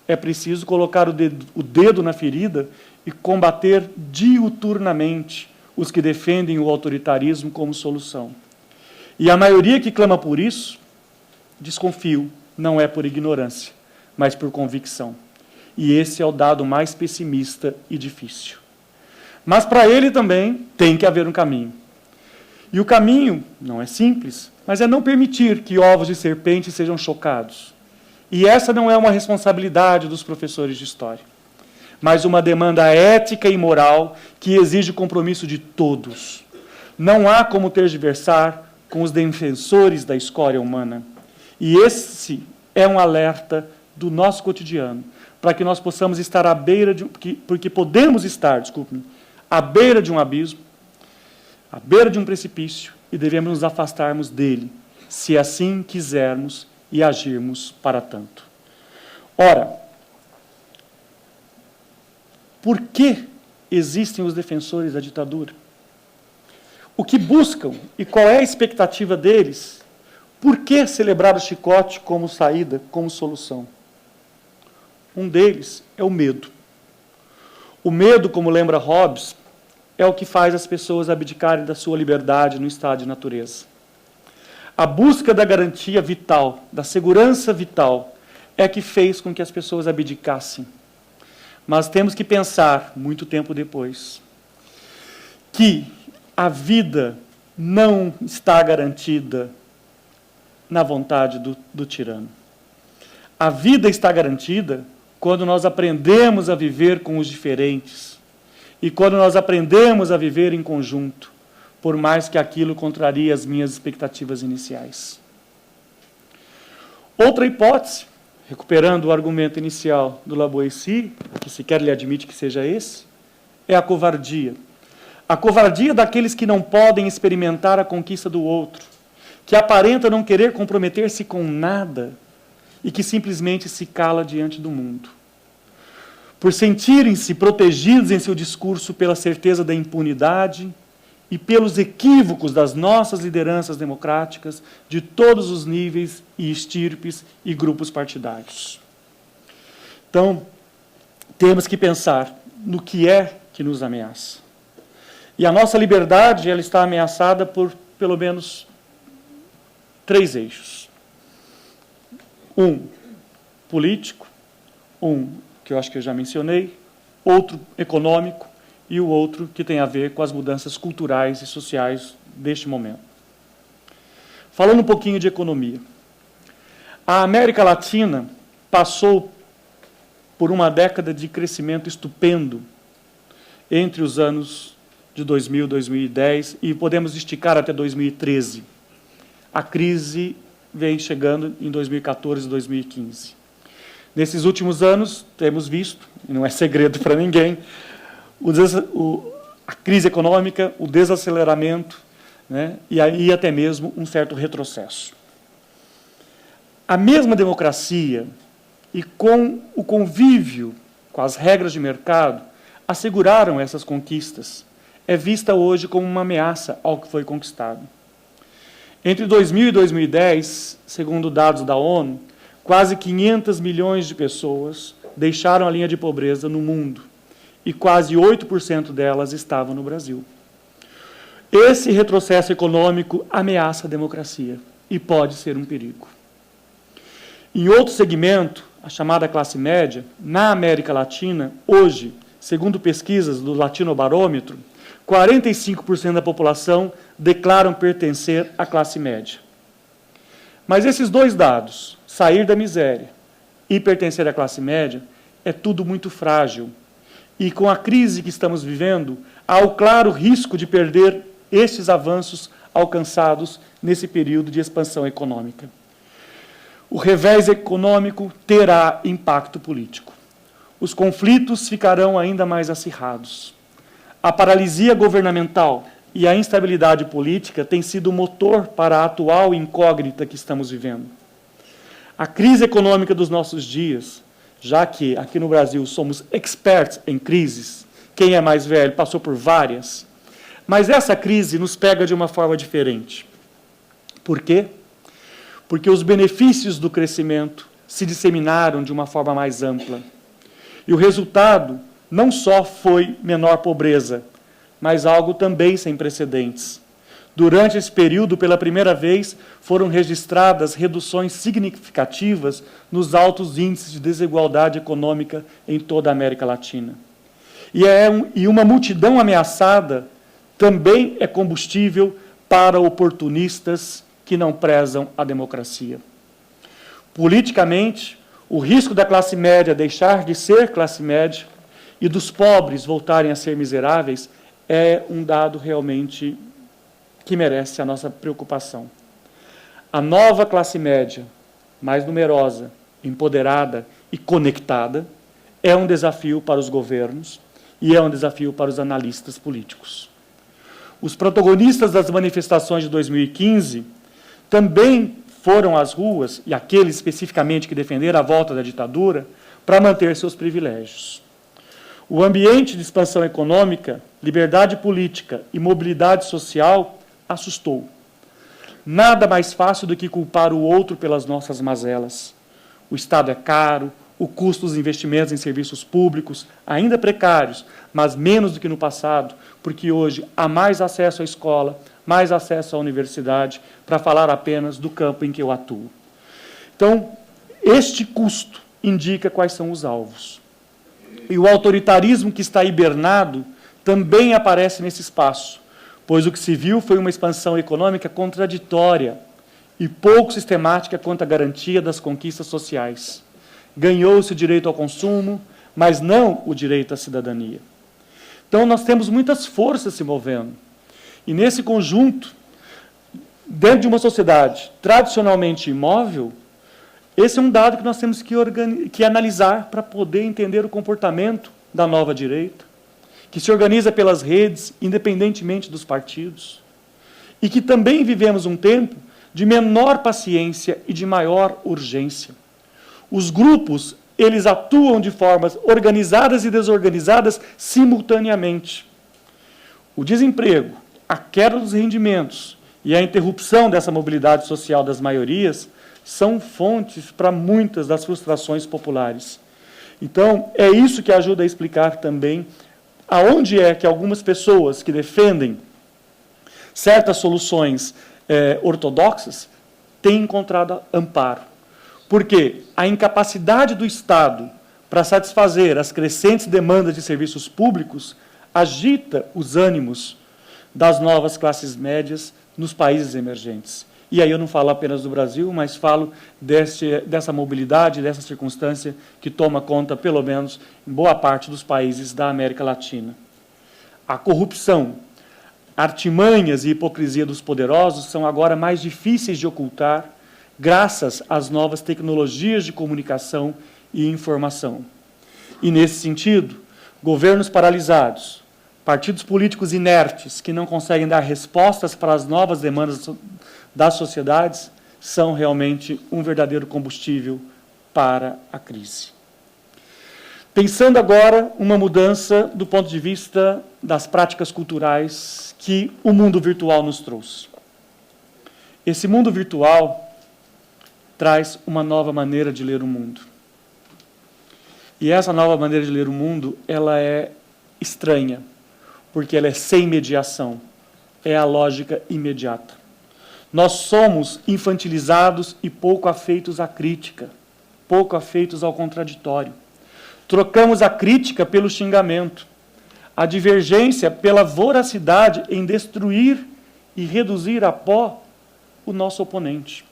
Speaker 3: É preciso colocar o dedo na ferida e combater diuturnamente os que defendem o autoritarismo como solução. E a maioria que clama por isso, desconfio, não é por ignorância, mas por convicção. E esse é o dado mais pessimista e difícil. Mas para ele também tem que haver um caminho. E o caminho não é simples, mas é não permitir que ovos de serpente sejam chocados. E essa não é uma responsabilidade dos professores de história, mas uma demanda ética e moral que exige o compromisso de todos. Não há como tergiversar com os defensores da escória humana. E esse é um alerta do nosso cotidiano, para que nós possamos estar à beira de porque podemos estar, à beira de um abismo, à beira de um precipício, e devemos nos afastarmos dele, se assim quisermos e agirmos para tanto. Ora, por que existem os defensores da ditadura? O que buscam e qual é a expectativa deles? Por que celebrar o chicote como saída, como solução? Um deles é o medo. O medo, como lembra Hobbes, é o que faz as pessoas abdicarem da sua liberdade no estado de natureza. A busca da garantia vital, da segurança vital, é que fez com que as pessoas abdicassem. Mas temos que pensar, muito tempo depois, que a vida não está garantida na vontade do tirano. A vida está garantida quando nós aprendemos a viver com os diferentes e quando nós aprendemos a viver em conjunto, por mais que aquilo contrarie as minhas expectativas iniciais. Outra hipótese, recuperando o argumento inicial do Lavoisier, que sequer lhe admite que seja esse, é a covardia. A covardia daqueles que não podem experimentar a conquista do outro, que aparenta não querer comprometer-se com nada e que simplesmente se cala diante do mundo. Por sentirem-se protegidos em seu discurso pela certeza da impunidade e pelos equívocos das nossas lideranças democráticas de todos os níveis e estirpes e grupos partidários. Então, temos que pensar no que é que nos ameaça. E a nossa liberdade, ela está ameaçada por, pelo menos, 3 eixos. Um político, um que eu acho que eu já mencionei, outro econômico e o outro que tem a ver com as mudanças culturais e sociais deste momento. Falando um pouquinho de economia. A América Latina passou por uma década de crescimento estupendo entre os anos de 2000 e 2010 e podemos esticar até 2013. A crise vem chegando em 2014 e 2015. Nesses últimos anos, temos visto, e não é segredo para ninguém, a crise econômica, o desaceleramento, né, e aí até mesmo um certo retrocesso. A mesma democracia e com o convívio com as regras de mercado asseguraram essas conquistas, é vista hoje como uma ameaça ao que foi conquistado. Entre 2000 e 2010, segundo dados da ONU, quase 500 milhões de pessoas deixaram a linha de pobreza no mundo e quase 8% delas estavam no Brasil. Esse retrocesso econômico ameaça a democracia e pode ser um perigo. Em outro segmento, a chamada classe média, na América Latina, hoje, segundo pesquisas do Latinobarômetro, 45% da população declaram pertencer à classe média. Mas esses dois dados, sair da miséria e pertencer à classe média, é tudo muito frágil. E com a crise que estamos vivendo, há o claro risco de perder estes avanços alcançados nesse período de expansão econômica. O revés econômico terá impacto político. Os conflitos ficarão ainda mais acirrados. A paralisia governamental e a instabilidade política têm sido o motor para a atual incógnita que estamos vivendo. A crise econômica dos nossos dias, já que aqui no Brasil somos experts em crises, quem é mais velho passou por várias, mas essa crise nos pega de uma forma diferente. Por quê? Porque os benefícios do crescimento se disseminaram de uma forma mais ampla. E o resultado não só foi menor pobreza, mas algo também sem precedentes. Durante esse período, pela primeira vez, foram registradas reduções significativas nos altos índices de desigualdade econômica em toda a América Latina. E uma multidão ameaçada também é combustível para oportunistas que não prezam a democracia. Politicamente, o risco da classe média deixar de ser classe média e dos pobres voltarem a ser miseráveis é um dado realmente que merece a nossa preocupação. A nova classe média, mais numerosa, empoderada e conectada, é um desafio para os governos e é um desafio para os analistas políticos. Os protagonistas das manifestações de 2015 também foram às ruas, e aqueles especificamente que defenderam a volta da ditadura, para manter seus privilégios. O ambiente de expansão econômica, liberdade política e mobilidade social assustou. Nada mais fácil do que culpar o outro pelas nossas mazelas. O Estado é caro, o custo dos investimentos em serviços públicos, ainda precários, mas menos do que no passado, porque hoje há mais acesso à escola, mais acesso à universidade, para falar apenas do campo em que eu atuo. Então, este custo indica quais são os alvos. E o autoritarismo que está hibernado também aparece nesse espaço, pois o que se viu foi uma expansão econômica contraditória e pouco sistemática quanto à garantia das conquistas sociais. Ganhou-se o direito ao consumo, mas não o direito à cidadania. Então, nós temos muitas forças se movendo. E, nesse conjunto, dentro de uma sociedade tradicionalmente imóvel, esse é um dado que nós temos que analisar para poder entender o comportamento da nova direita, que se organiza pelas redes, independentemente dos partidos, e que também vivemos um tempo de menor paciência e de maior urgência. Os grupos, eles atuam de formas organizadas e desorganizadas simultaneamente. O desemprego, a queda dos rendimentos e a interrupção dessa mobilidade social das maiorias são fontes para muitas das frustrações populares. Então, é isso que ajuda a explicar também aonde é que algumas pessoas que defendem certas soluções ortodoxas têm encontrado amparo. Porque a incapacidade do Estado para satisfazer as crescentes demandas de serviços públicos agita os ânimos das novas classes médias nos países emergentes. E aí eu não falo apenas do Brasil, mas falo dessa mobilidade, dessa circunstância que toma conta, pelo menos, em boa parte dos países da América Latina. A corrupção, artimanhas e hipocrisia dos poderosos são agora mais difíceis de ocultar, graças às novas tecnologias de comunicação e informação. E, nesse sentido, governos paralisados, partidos políticos inertes que não conseguem dar respostas para as novas demandas das sociedades são realmente um verdadeiro combustível para a crise. Pensando agora uma mudança do ponto de vista das práticas culturais que o mundo virtual nos trouxe. Esse mundo virtual traz uma nova maneira de ler o mundo. E essa nova maneira de ler o mundo, ela é estranha, porque ela é sem mediação, é a lógica imediata. Nós somos infantilizados e pouco afeitos à crítica, pouco afeitos ao contraditório. Trocamos a crítica pelo xingamento, a divergência pela voracidade em destruir e reduzir a pó o nosso oponente.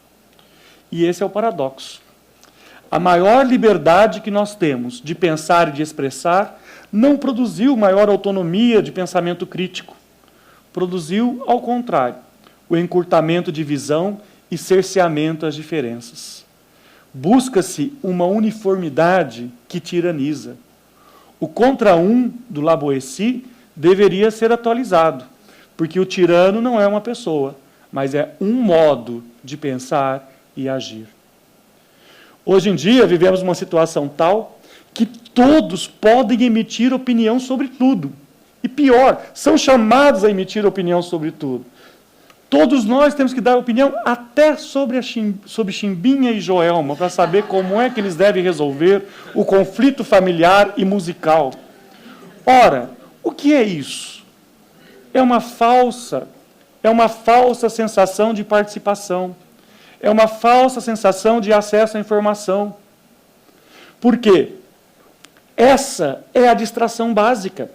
Speaker 3: E esse é o paradoxo. A maior liberdade que nós temos de pensar e de expressar não produziu maior autonomia de pensamento crítico. Produziu, ao contrário, o encurtamento de visão e cerceamento às diferenças. Busca-se uma uniformidade que tiraniza. O contra um do La Boétie deveria ser atualizado, porque o tirano não é uma pessoa, mas é um modo de pensar e agir. Hoje em dia, vivemos uma situação tal que todos podem emitir opinião sobre tudo. E pior, são chamados a emitir opinião sobre tudo. Todos nós temos que dar opinião até sobre Chimbinha e Joelma, para saber como é que eles devem resolver o conflito familiar e musical. Ora, o que é isso? É uma falsa sensação de participação. É uma falsa sensação de acesso à informação. Por quê? Essa é a distração básica.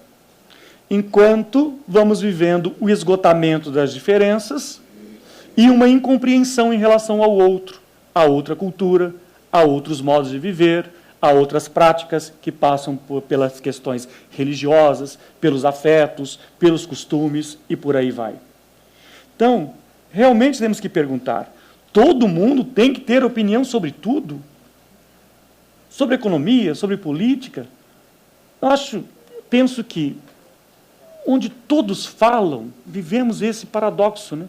Speaker 3: Enquanto vamos vivendo o esgotamento das diferenças e uma incompreensão em relação ao outro, a outra cultura, a outros modos de viver, a outras práticas que passam pelas questões religiosas, pelos afetos, pelos costumes e por aí vai. Então, realmente temos que perguntar, todo mundo tem que ter opinião sobre tudo? Sobre economia, sobre política? Penso que onde todos falam, vivemos esse paradoxo, né?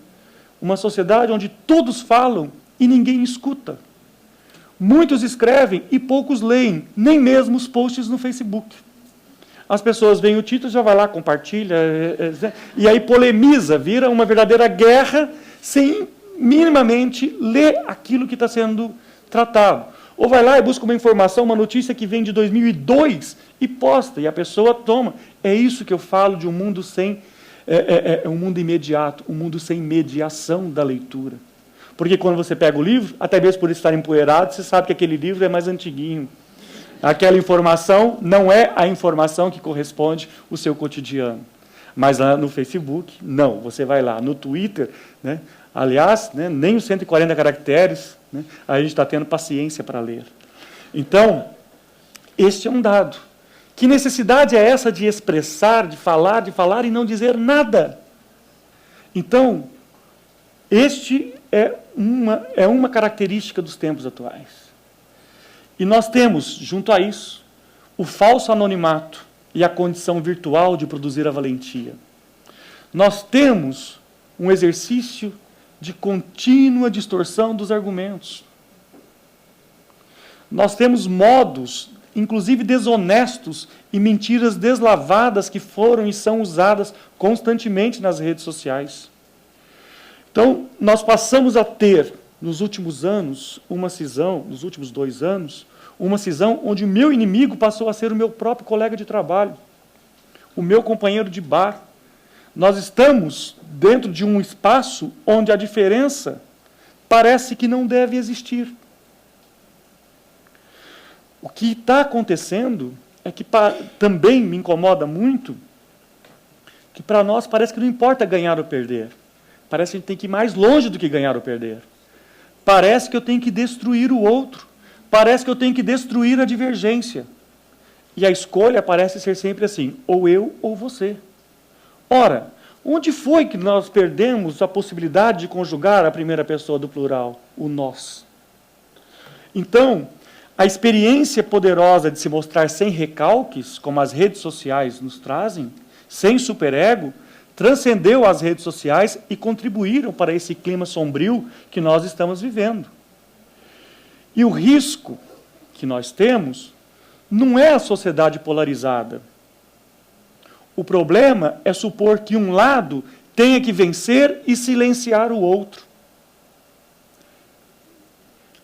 Speaker 3: Uma sociedade onde todos falam e ninguém escuta. Muitos escrevem e poucos leem, nem mesmo os posts no Facebook. As pessoas veem o título, já vai lá, compartilha, e aí polemiza, vira uma verdadeira guerra sem minimamente ler aquilo que está sendo tratado. Ou vai lá e busca uma informação, uma notícia que vem de 2002 e posta, e a pessoa toma. É isso que eu falo de um mundo sem um mundo imediato, um mundo sem mediação da leitura. Porque quando você pega o livro, até mesmo por estar empoeirado, você sabe que aquele livro é mais antiguinho. Aquela informação não é a informação que corresponde ao seu cotidiano. Mas lá no Facebook, não. Você vai lá no Twitter, né? Aliás, né, nem os 140 caracteres, né, a gente está tendo paciência para ler. Então, este é um dado. Que necessidade é essa de expressar, de falar e não dizer nada? Então, este é uma característica dos tempos atuais. E nós temos, junto a isso, o falso anonimato e a condição virtual de produzir a valentia. Nós temos um exercício de contínua distorção dos argumentos. Nós temos modos, inclusive desonestos, e mentiras deslavadas que foram e são usadas constantemente nas redes sociais. Então, nós passamos a ter, nos últimos anos, uma cisão, nos últimos 2 anos, uma cisão onde o meu inimigo passou a ser o meu próprio colega de trabalho, o meu companheiro de bar. Nós estamos dentro de um espaço onde a diferença parece que não deve existir. O que está acontecendo é que também me incomoda muito que para nós parece que não importa ganhar ou perder. Parece que a gente tem que ir mais longe do que ganhar ou perder. Parece que eu tenho que destruir o outro. Parece que eu tenho que destruir a divergência. E a escolha parece ser sempre assim, ou eu ou você. Ora, onde foi que nós perdemos a possibilidade de conjugar a primeira pessoa do plural, o nós? Então, a experiência poderosa de se mostrar sem recalques, como as redes sociais nos trazem, sem superego, transcendeu as redes sociais e contribuíram para esse clima sombrio que nós estamos vivendo. E o risco que nós temos não é a sociedade polarizada. O problema é supor que um lado tenha que vencer e silenciar o outro.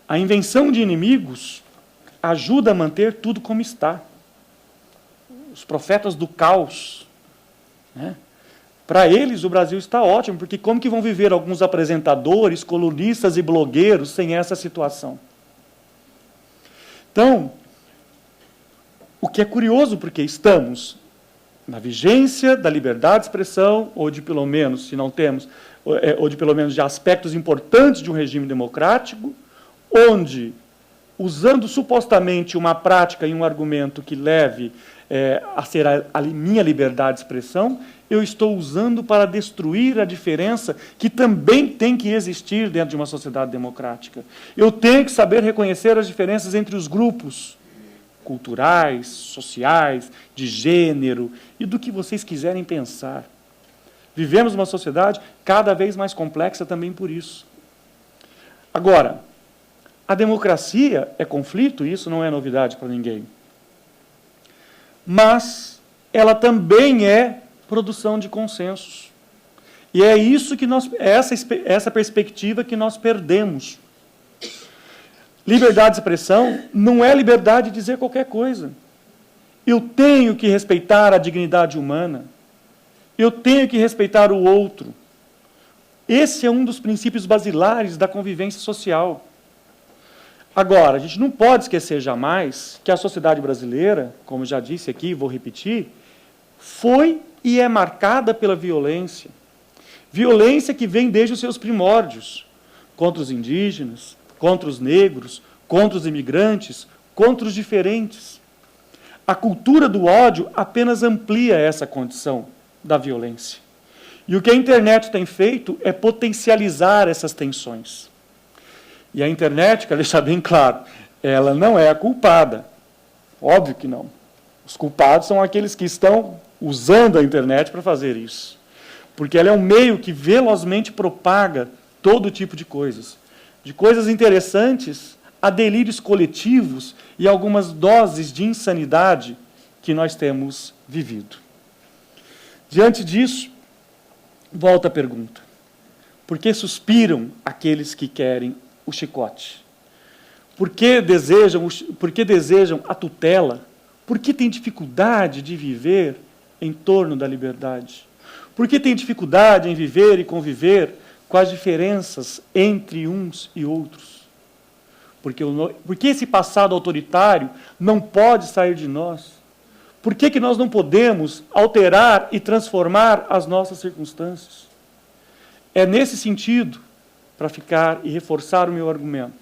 Speaker 3: A invenção de inimigos ajuda a manter tudo como está. Os profetas do caos, né? Para eles, o Brasil está ótimo, porque como que vão viver alguns apresentadores, colunistas e blogueiros sem essa situação? Então, o que é curioso, porque estamos na vigência da liberdade de expressão, ou de pelo menos, se não temos, ou de pelo menos de aspectos importantes de um regime democrático, onde, usando supostamente uma prática e um argumento que leve a ser a minha liberdade de expressão, eu estou usando para destruir a diferença que também tem que existir dentro de uma sociedade democrática. Eu tenho que saber reconhecer as diferenças entre os grupos culturais, sociais, de gênero e do que vocês quiserem pensar. Vivemos uma sociedade cada vez mais complexa também por isso. Agora, a democracia é conflito, isso não é novidade para ninguém. Mas ela também é produção de consensos. E é isso que essa perspectiva que nós perdemos. Liberdade de expressão não é liberdade de dizer qualquer coisa. Eu tenho que respeitar a dignidade humana. Eu tenho que respeitar o outro. Esse é um dos princípios basilares da convivência social. Agora, a gente não pode esquecer jamais que a sociedade brasileira, como já disse aqui, vou repetir, foi e é marcada pela violência. Violência que vem desde os seus primórdios, contra os indígenas, contra os negros, contra os imigrantes, contra os diferentes. A cultura do ódio apenas amplia essa condição da violência. E o que a internet tem feito é potencializar essas tensões. E a internet, quero deixar bem claro, ela não é a culpada. Óbvio que não. Os culpados são aqueles que estão usando a internet para fazer isso. Porque ela é um meio que velozmente propaga todo tipo de coisas interessantes a delírios coletivos e algumas doses de insanidade que nós temos vivido. Diante disso, volta a pergunta. Por que suspiram aqueles que querem o chicote? Por que desejam a tutela? Por que têm dificuldade de viver em torno da liberdade? Por que têm dificuldade em viver e conviver com as diferenças entre uns e outros? Porque esse passado autoritário não pode sair de nós. Por que nós não podemos alterar e transformar as nossas circunstâncias? É nesse sentido, para ficar e reforçar o meu argumento,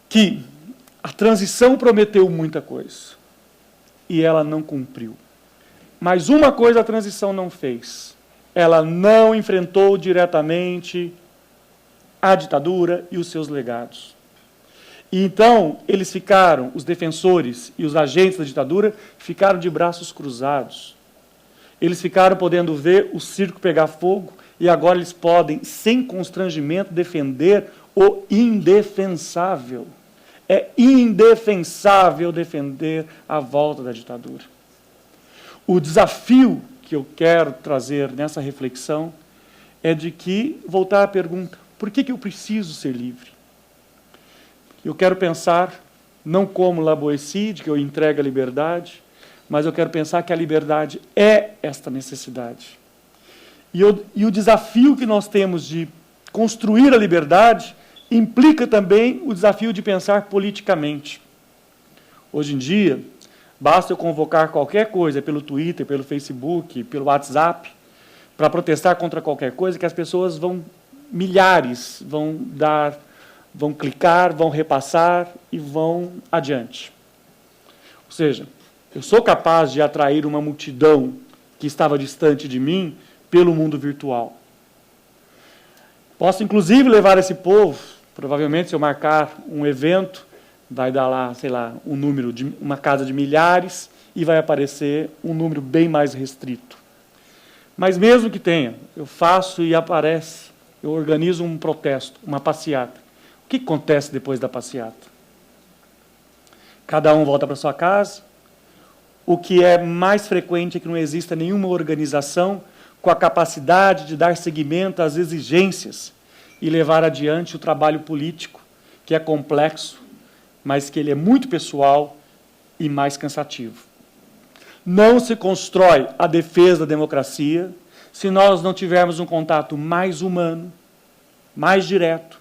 Speaker 3: que a transição prometeu muita coisa e ela não cumpriu. Mas uma coisa a transição não fez. Ela não enfrentou diretamente a ditadura e os seus legados. E então, eles ficaram, os defensores e os agentes da ditadura, ficaram de braços cruzados. Eles ficaram podendo ver o circo pegar fogo e agora eles podem, sem constrangimento, defender o indefensável. É indefensável defender a volta da ditadura. O desafio que eu quero trazer nessa reflexão é de que, voltar à pergunta, por que eu preciso ser livre? Eu quero pensar, não como La Boétie, que eu entrego a liberdade, mas eu quero pensar que a liberdade é esta necessidade. E o desafio que nós temos de construir a liberdade implica também o desafio de pensar politicamente. Hoje em dia, basta eu convocar qualquer coisa pelo Twitter, pelo Facebook, pelo WhatsApp, para protestar contra qualquer coisa, que as pessoas milhares vão clicar, vão repassar e vão adiante. Ou seja, eu sou capaz de atrair uma multidão que estava distante de mim pelo mundo virtual. Posso, inclusive, levar esse povo, provavelmente, se eu marcar um evento, vai dar lá, sei lá, um número de uma casa de milhares e vai aparecer um número bem mais restrito. Mas mesmo que tenha, eu faço e aparece, eu organizo um protesto, uma passeata. O que acontece depois da passeata? Cada um volta para sua casa. O que é mais frequente é que não exista nenhuma organização com a capacidade de dar seguimento às exigências e levar adiante o trabalho político, que é complexo, mas que ele é muito pessoal e mais cansativo. Não se constrói a defesa da democracia se nós não tivermos um contato mais humano, mais direto,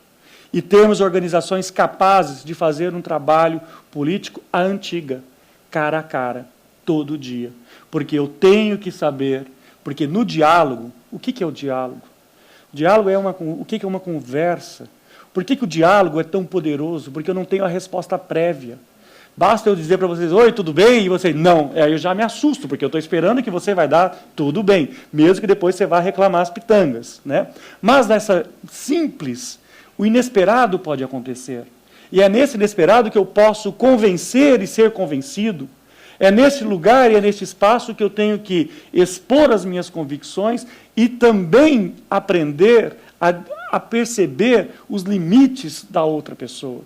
Speaker 3: e termos organizações capazes de fazer um trabalho político à antiga, cara a cara, todo dia. Porque eu tenho que saber, porque no diálogo, o que é o diálogo? O diálogo é o que é uma conversa? Por que o diálogo é tão poderoso? Porque eu não tenho a resposta prévia. Basta eu dizer para vocês, oi, tudo bem? E vocês, não. Aí eu já me assusto, porque eu estou esperando que você vai dar tudo bem, mesmo que depois você vá reclamar as pitangas, né? Mas nessa simples, o inesperado pode acontecer. E é nesse inesperado que eu posso convencer e ser convencido. É nesse lugar e é nesse espaço que eu tenho que expor as minhas convicções e também aprender a perceber os limites da outra pessoa.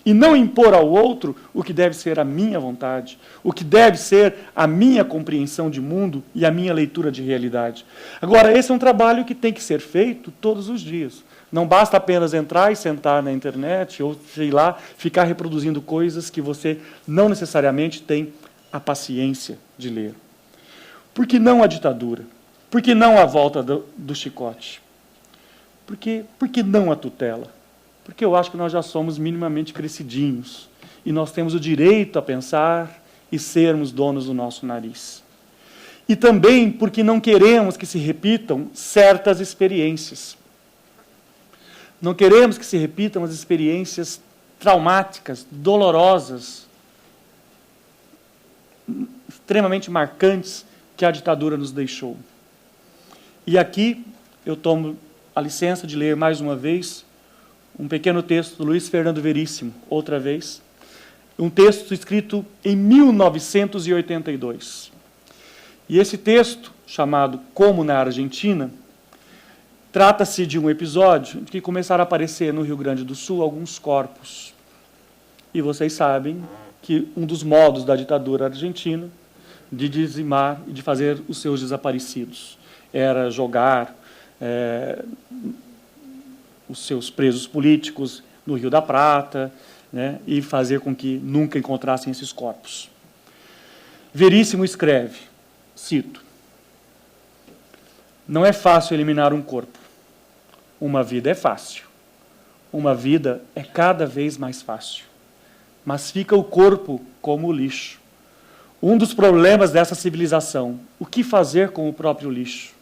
Speaker 3: E não impor ao outro o que deve ser a minha vontade, o que deve ser a minha compreensão de mundo e a minha leitura de realidade. Agora, esse é um trabalho que tem que ser feito todos os dias. Não basta apenas entrar e sentar na internet ou, sei lá, ficar reproduzindo coisas que você não necessariamente tem a paciência de ler. Por que não a ditadura? Por que não a volta do chicote? Por que não a tutela? Porque eu acho que nós já somos minimamente crescidinhos e nós temos o direito a pensar e sermos donos do nosso nariz. E também porque não queremos que se repitam certas experiências. Não queremos que se repitam as experiências traumáticas, dolorosas, extremamente marcantes que a ditadura nos deixou. E aqui eu tomo a licença de ler mais uma vez um pequeno texto do Luiz Fernando Veríssimo, outra vez, um texto escrito em 1982. E esse texto, chamado Como na Argentina, trata-se de um episódio que começaram a aparecer no Rio Grande do Sul alguns corpos. E vocês sabem que um dos modos da ditadura argentina de dizimar e de fazer os seus desaparecidos era jogar os seus presos políticos no Rio da Prata, né, e fazer com que nunca encontrassem esses corpos. Veríssimo escreve, cito, não é fácil eliminar um corpo. Uma vida é fácil. Uma vida é cada vez mais fácil. Mas fica o corpo como o lixo. Um dos problemas dessa civilização, o que fazer com o próprio lixo?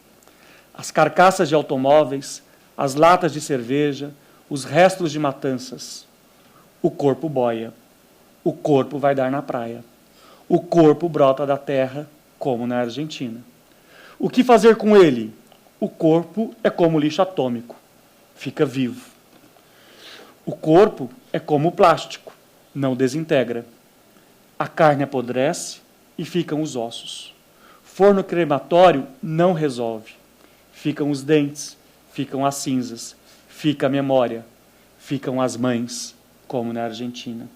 Speaker 3: As carcaças de automóveis, as latas de cerveja, os restos de matanças. O corpo boia. O corpo vai dar na praia. O corpo brota da terra, como na Argentina. O que fazer com ele? O corpo é como lixo atômico. Fica vivo. O corpo é como o plástico. Não desintegra. A carne apodrece e ficam os ossos. Forno crematório não resolve. Ficam os dentes, ficam as cinzas, fica a memória, ficam as mães, como na Argentina.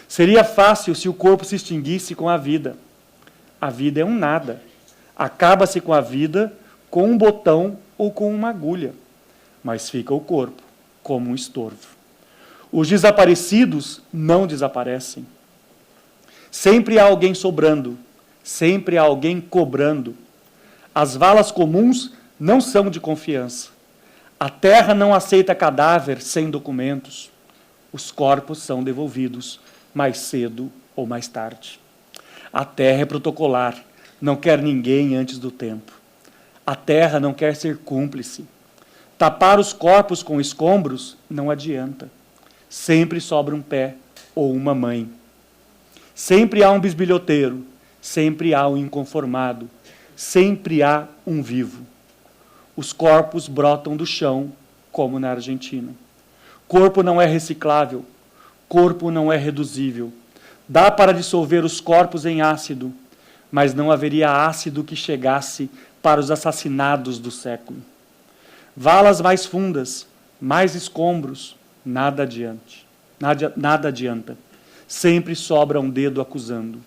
Speaker 3: Seria fácil se o corpo se extinguisse com a vida. A vida é um nada. Acaba-se com a vida com um botão ou com uma agulha. Mas fica o corpo, como um estorvo. Os desaparecidos não desaparecem. Sempre há alguém sobrando, sempre há alguém cobrando. As valas comuns não são de confiança. A terra não aceita cadáver sem documentos. Os corpos são devolvidos mais cedo ou mais tarde. A terra é protocolar, não quer ninguém antes do tempo. A terra não quer ser cúmplice. Tapar os corpos com escombros não adianta. Sempre sobra um pé ou uma mãe. Sempre há um bisbilhoteiro, sempre há um inconformado, sempre há um vivo. Os corpos brotam do chão, como na Argentina. Corpo não é reciclável, corpo não é reduzível. Dá para dissolver os corpos em ácido, mas não haveria ácido que chegasse para os assassinados do século. Valas mais fundas, mais escombros, nada adianta. Sempre sobra um dedo acusando.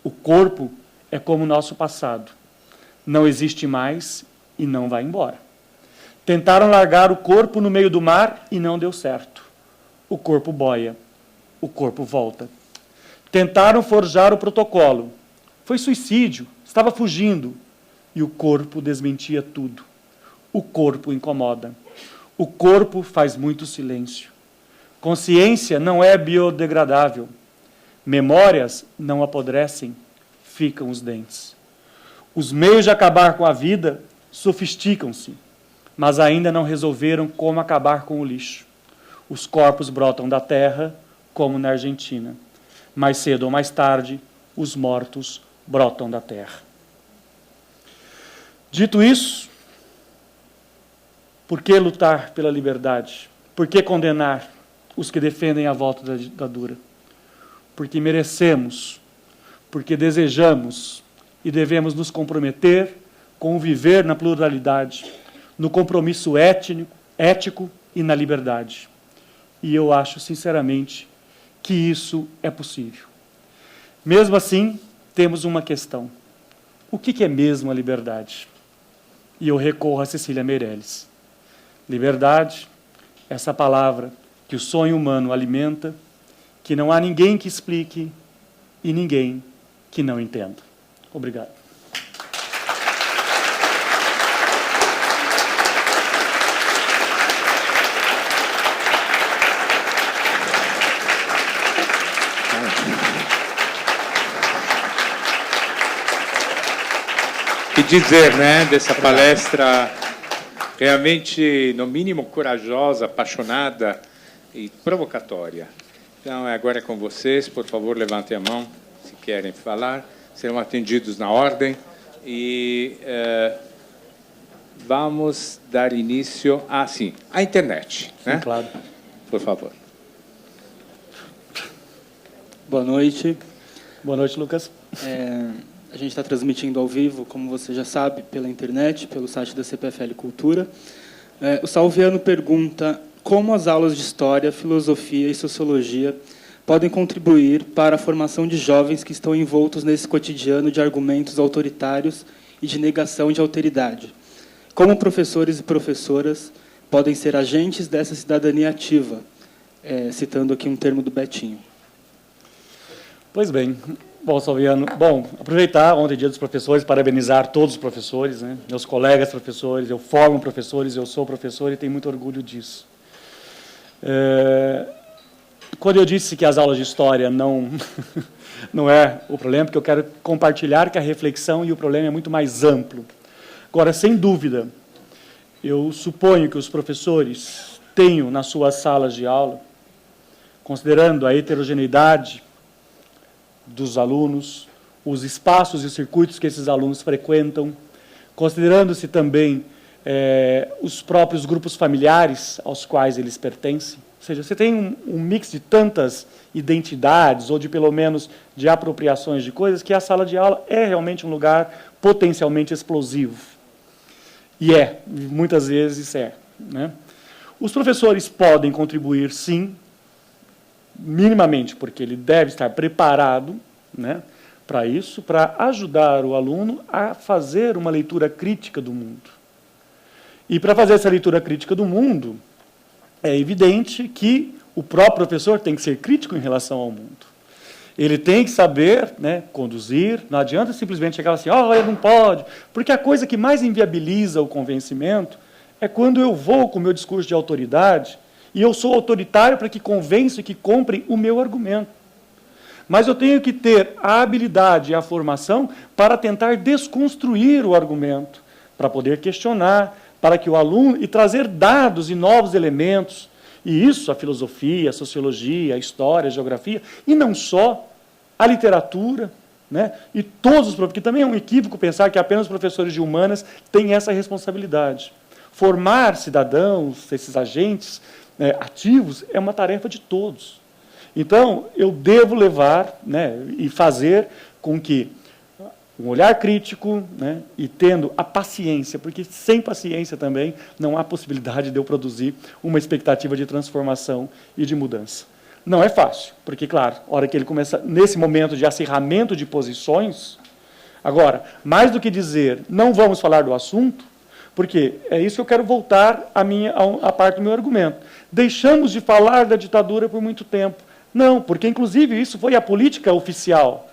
Speaker 3: O corpo é como o nosso passado. Não existe mais e não vai embora. Tentaram largar o corpo no meio do mar e não deu certo. O corpo boia. O corpo volta. Tentaram forjar o protocolo. Foi suicídio. Estava fugindo. E o corpo desmentia tudo. O corpo incomoda. O corpo faz muito silêncio. Consciência não é biodegradável. Memórias não apodrecem, ficam os dentes. Os meios de acabar com a vida sofisticam-se, mas ainda não resolveram como acabar com o lixo. Os corpos brotam da terra, como na Argentina. Mais cedo ou mais tarde, os mortos brotam da terra. Dito isso, por que lutar pela liberdade? Por que condenar os que defendem a volta da ditadura? Porque merecemos, porque desejamos e devemos nos comprometer com o viver na pluralidade, no compromisso ético e na liberdade. E eu acho, sinceramente, que isso é possível. Mesmo assim, temos uma questão. O que é mesmo a liberdade? E eu recorro a Cecília Meirelles. Liberdade, essa palavra que o sonho humano alimenta, que não há ninguém que explique e ninguém que não entenda. Obrigado.
Speaker 2: Que dizer, né, dessa palestra realmente, no mínimo, corajosa, apaixonada e provocatória. Então, agora é com vocês. Por favor, levantem a mão se querem falar. Serão atendidos na ordem. E vamos dar início à internet.
Speaker 3: Sim,
Speaker 2: né?
Speaker 3: Claro.
Speaker 2: Por favor.
Speaker 4: Boa noite.
Speaker 3: Boa noite, Lucas.
Speaker 4: A gente está transmitindo ao vivo, como você já sabe, pela internet, pelo site da CPFL Cultura. O Salviano pergunta como as aulas de História, Filosofia e Sociologia podem contribuir para a formação de jovens que estão envoltos nesse cotidiano de argumentos autoritários e de negação de alteridade. Como professores e professoras podem ser agentes dessa cidadania ativa, citando aqui um termo do Betinho.
Speaker 3: Pois bem. Bom, Salviano, aproveitar ontem, Dia dos Professores, parabenizar todos os professores, né? Meus colegas professores, eu formo professores, eu sou professor e tenho muito orgulho disso. quando eu disse que as aulas de história não é o problema, porque eu quero compartilhar que a reflexão e o problema é muito mais amplo. Agora, sem dúvida, eu suponho que os professores tenham nas suas salas de aula, considerando a heterogeneidade dos alunos, os espaços e os circuitos que esses alunos frequentam, considerando-se também os próprios grupos familiares aos quais eles pertencem. Ou seja, você tem um mix de tantas identidades, ou de, pelo menos, de apropriações de coisas, que a sala de aula é realmente um lugar potencialmente explosivo. E muitas vezes é. Né? Os professores podem contribuir, sim, minimamente, porque ele deve estar preparado, né, para isso, para ajudar o aluno a fazer uma leitura crítica do mundo. E para fazer essa leitura crítica do mundo, é evidente que o próprio professor tem que ser crítico em relação ao mundo. Ele tem que saber, né, conduzir, não adianta simplesmente chegar assim, olha, não pode, porque a coisa que mais inviabiliza o convencimento é quando eu vou com o meu discurso de autoridade e eu sou autoritário para que convença e que comprem o meu argumento. Mas eu tenho que ter a habilidade e a formação para tentar desconstruir o argumento, para poder questionar, para que o aluno, e trazer dados e novos elementos, e isso a filosofia, a sociologia, a história, a geografia, e não só a literatura, né? E todos os professores, porque também é um equívoco pensar que apenas os professores de humanas têm essa responsabilidade. Formar cidadãos, esses agentes ativos, é uma tarefa de todos. Então, eu devo levar, né, e fazer com que um olhar crítico, né, e tendo a paciência, porque sem paciência também não há possibilidade de eu produzir uma expectativa de transformação e de mudança. Não é fácil, porque, claro, a hora que ele começa, nesse momento de acirramento de posições, agora, mais do que dizer, não vamos falar do assunto, porque é isso que eu quero voltar a parte do meu argumento. Deixamos de falar da ditadura por muito tempo. Não, porque, inclusive, isso foi a política oficial.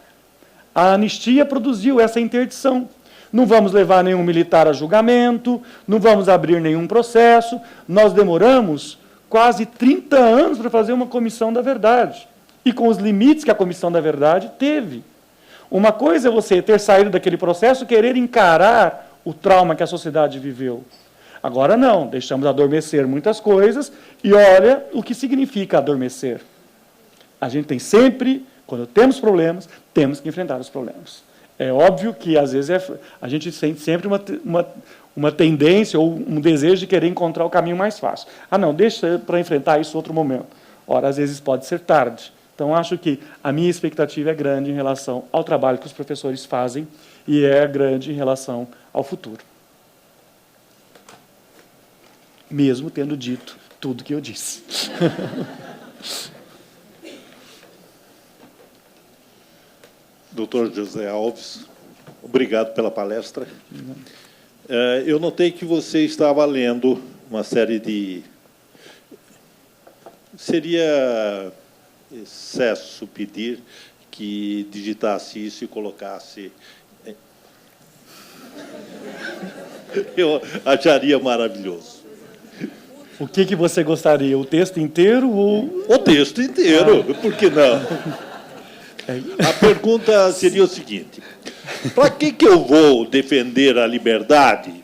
Speaker 3: A anistia produziu essa interdição. Não vamos levar nenhum militar a julgamento, não vamos abrir nenhum processo. Nós demoramos quase 30 anos para fazer uma comissão da verdade. E com os limites que a comissão da verdade teve. Uma coisa é você ter saído daquele processo e querer encarar o trauma que a sociedade viveu. Agora não, deixamos adormecer muitas coisas e olha o que significa adormecer. A gente tem sempre, quando temos problemas, temos que enfrentar os problemas. É óbvio que, às vezes, a gente sente sempre uma tendência ou um desejo de querer encontrar o caminho mais fácil. Ah, não, deixa para enfrentar isso em outro momento. Ora, às vezes pode ser tarde. Então, acho que a minha expectativa é grande em relação ao trabalho que os professores fazem e é grande em relação ao futuro. Mesmo tendo dito tudo que eu disse.
Speaker 5: Doutor José Alves, obrigado pela palestra. Eu notei que você estava lendo uma série de... Seria excesso pedir que digitasse isso e colocasse... Eu acharia maravilhoso.
Speaker 3: O que você gostaria? O texto inteiro ou...
Speaker 5: O texto inteiro, por que não? A pergunta seria o seguinte: para que eu vou defender a liberdade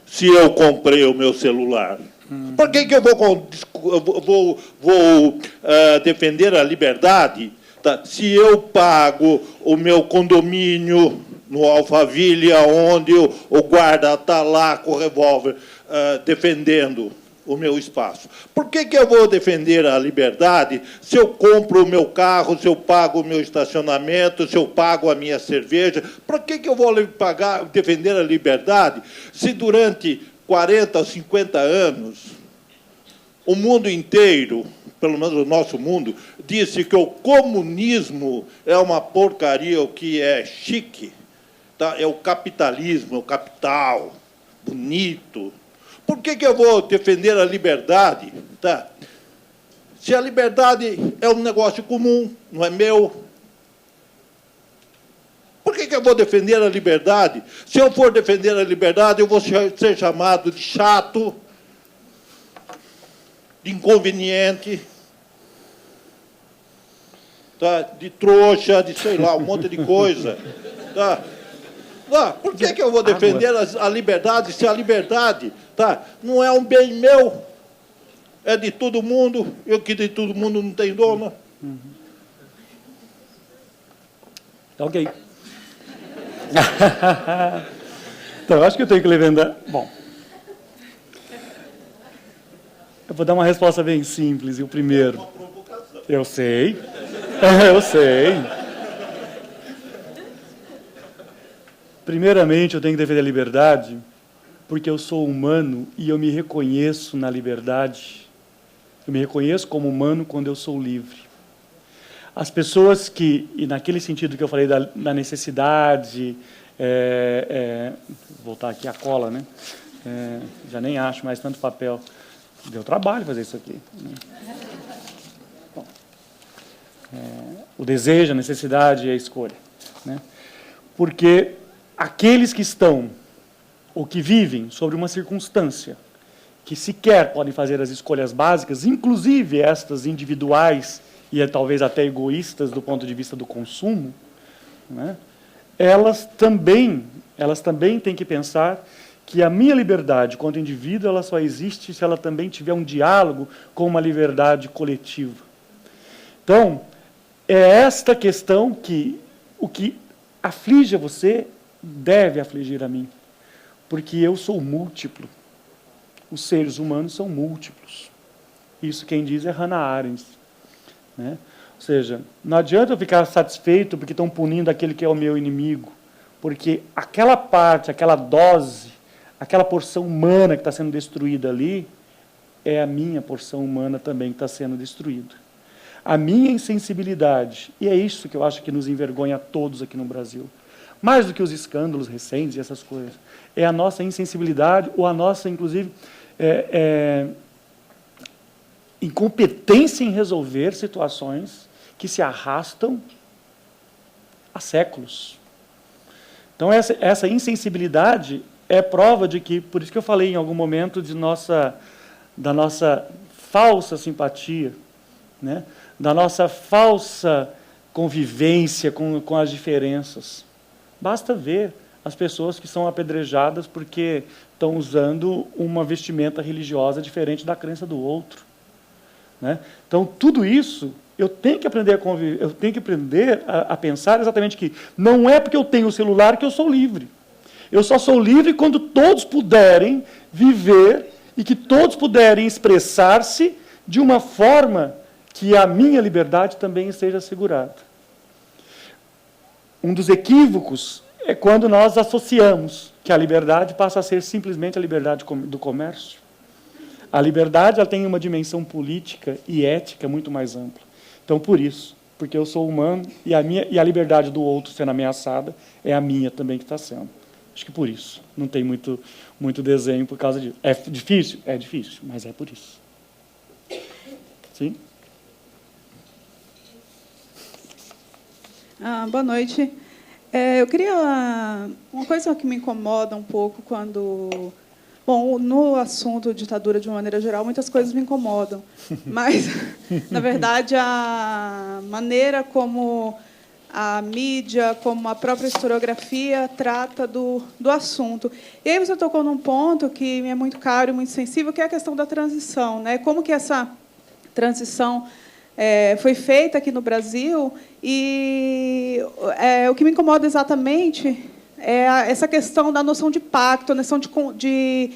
Speaker 5: se eu comprei o meu celular? Por que eu vou defender a liberdade se eu pago o meu condomínio no Alphaville, onde o guarda está lá com o revólver defendendo o meu espaço? Por que eu vou defender a liberdade se eu compro o meu carro, se eu pago o meu estacionamento, se eu pago a minha cerveja? Por que eu vou defender a liberdade se durante 40 ou 50 anos o mundo inteiro, pelo menos o nosso mundo, disse que o comunismo é uma porcaria, o que é chique, tá? É o capitalismo, é o capital, bonito. Por que eu vou defender a liberdade? Tá? Se a liberdade é um negócio comum, não é meu. Por que eu vou defender a liberdade? Se eu for defender a liberdade, eu vou ser chamado de chato. de inconveniente, tá? De trouxa, de sei lá, um monte de coisa. Tá? Tá? Por que eu vou defender a liberdade se a liberdade, tá? Não é um bem meu, é de todo mundo, eu que de todo mundo não tenho dono?
Speaker 3: Ok. Então, eu acho que eu tenho que levantar. Bom, eu vou dar uma resposta bem simples. E o primeiro, eu sei, eu sei. Primeiramente, eu tenho que defender a liberdade, porque eu sou humano e eu me reconheço na liberdade. Eu me reconheço como humano quando eu sou livre. As pessoas que, e naquele sentido que eu falei da necessidade, vou voltar aqui a cola, né? Já nem acho mais tanto papel. Deu trabalho fazer isso aqui. Né? Bom, o desejo, a necessidade e a escolha. Né? Porque aqueles que estão, ou que vivem sobre uma circunstância, que sequer podem fazer as escolhas básicas, inclusive estas individuais, e talvez até egoístas do ponto de vista do consumo, né? elas também têm que pensar que a minha liberdade, quanto indivíduo, ela só existe se ela também tiver um diálogo com uma liberdade coletiva. Então, é esta questão que o que aflige a você deve afligir a mim, porque eu sou múltiplo. Os seres humanos são múltiplos. Isso quem diz é Hannah Arendt. Né? Ou seja, não adianta eu ficar satisfeito porque estão punindo aquele que é o meu inimigo, porque aquela parte, aquela dose, aquela porção humana que está sendo destruída ali, é a minha porção humana também que está sendo destruída. A minha insensibilidade, e é isso que eu acho que nos envergonha a todos aqui no Brasil, mais do que os escândalos recentes e essas coisas, é a nossa insensibilidade, ou a nossa, inclusive, incompetência em resolver situações que se arrastam há séculos. Então, essa insensibilidade é prova de que, por isso que eu falei em algum momento da nossa falsa simpatia, né? Da nossa falsa convivência com as diferenças. Basta ver as pessoas que são apedrejadas porque estão usando uma vestimenta religiosa diferente da crença do outro. Né? Então, tudo isso, eu tenho que aprender a conviver, eu tenho que aprender a pensar exatamente que não é porque eu tenho o celular que eu sou livre. Eu só sou livre quando todos puderem viver e que todos puderem expressar-se de uma forma que a minha liberdade também esteja assegurada. Um dos equívocos é quando nós associamos que a liberdade passa a ser simplesmente a liberdade do comércio. A liberdade ela tem uma dimensão política e ética muito mais ampla. Então, por isso, porque eu sou humano e a liberdade do outro sendo ameaçada é a minha também que está sendo. Acho que por isso. Não tem muito desenho por causa disso. É difícil? É difícil, mas é por isso. Sim?
Speaker 6: Boa noite. Eu queria... Uma coisa que me incomoda um pouco quando... Bom, no assunto ditadura, de uma maneira geral, muitas coisas me incomodam. Mas, na verdade, a maneira como a mídia, como a própria historiografia trata do assunto. E aí você tocou num ponto que me é muito caro e muito sensível, que é a questão da transição. Né? Como que essa transição foi feita aqui no Brasil. E o que me incomoda exatamente é essa questão da noção de pacto, a noção de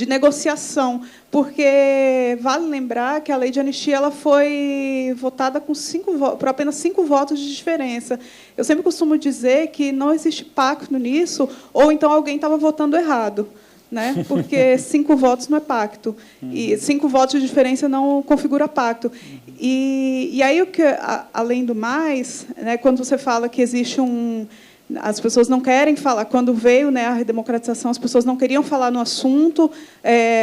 Speaker 6: negociação, porque vale lembrar que a lei de anistia ela foi votada por apenas 5 votos de diferença. Eu sempre costumo dizer que não existe pacto nisso, ou então alguém estava votando errado. Né? Porque 5 votos não é pacto. E 5 votos de diferença não configura pacto. E aí, além do mais, né, quando você fala que existe As pessoas não querem falar. Quando veio, né, a redemocratização, as pessoas não queriam falar no assunto,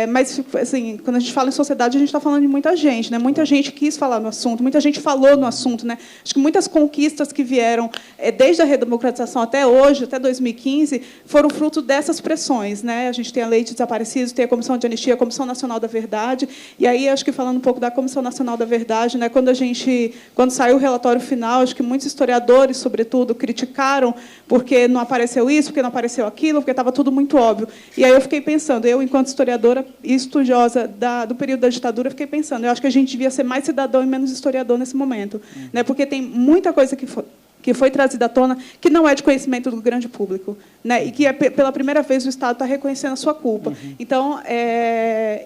Speaker 6: mas, assim, quando a gente fala em sociedade, a gente está falando de muita gente, né? Muita gente quis falar no assunto, muita gente falou no assunto, né? Acho que muitas conquistas que vieram desde a redemocratização até hoje, até 2015, foram fruto dessas pressões, né? A gente tem a Lei de Desaparecidos, tem a Comissão de Anistia, a Comissão Nacional da Verdade, e aí, acho que falando um pouco da Comissão Nacional da Verdade, né, quando saiu o relatório final, acho que muitos historiadores, sobretudo, criticaram porque não apareceu isso, porque não apareceu aquilo, porque estava tudo muito óbvio. E aí eu fiquei pensando, eu, enquanto historiadora e estudiosa do período da ditadura, fiquei pensando, eu acho que a gente devia ser mais cidadão e menos historiador nesse momento, né, porque tem muita coisa que foi trazida à tona que não é de conhecimento do grande público, né, e que pela primeira vez o Estado está reconhecendo a sua culpa. Então,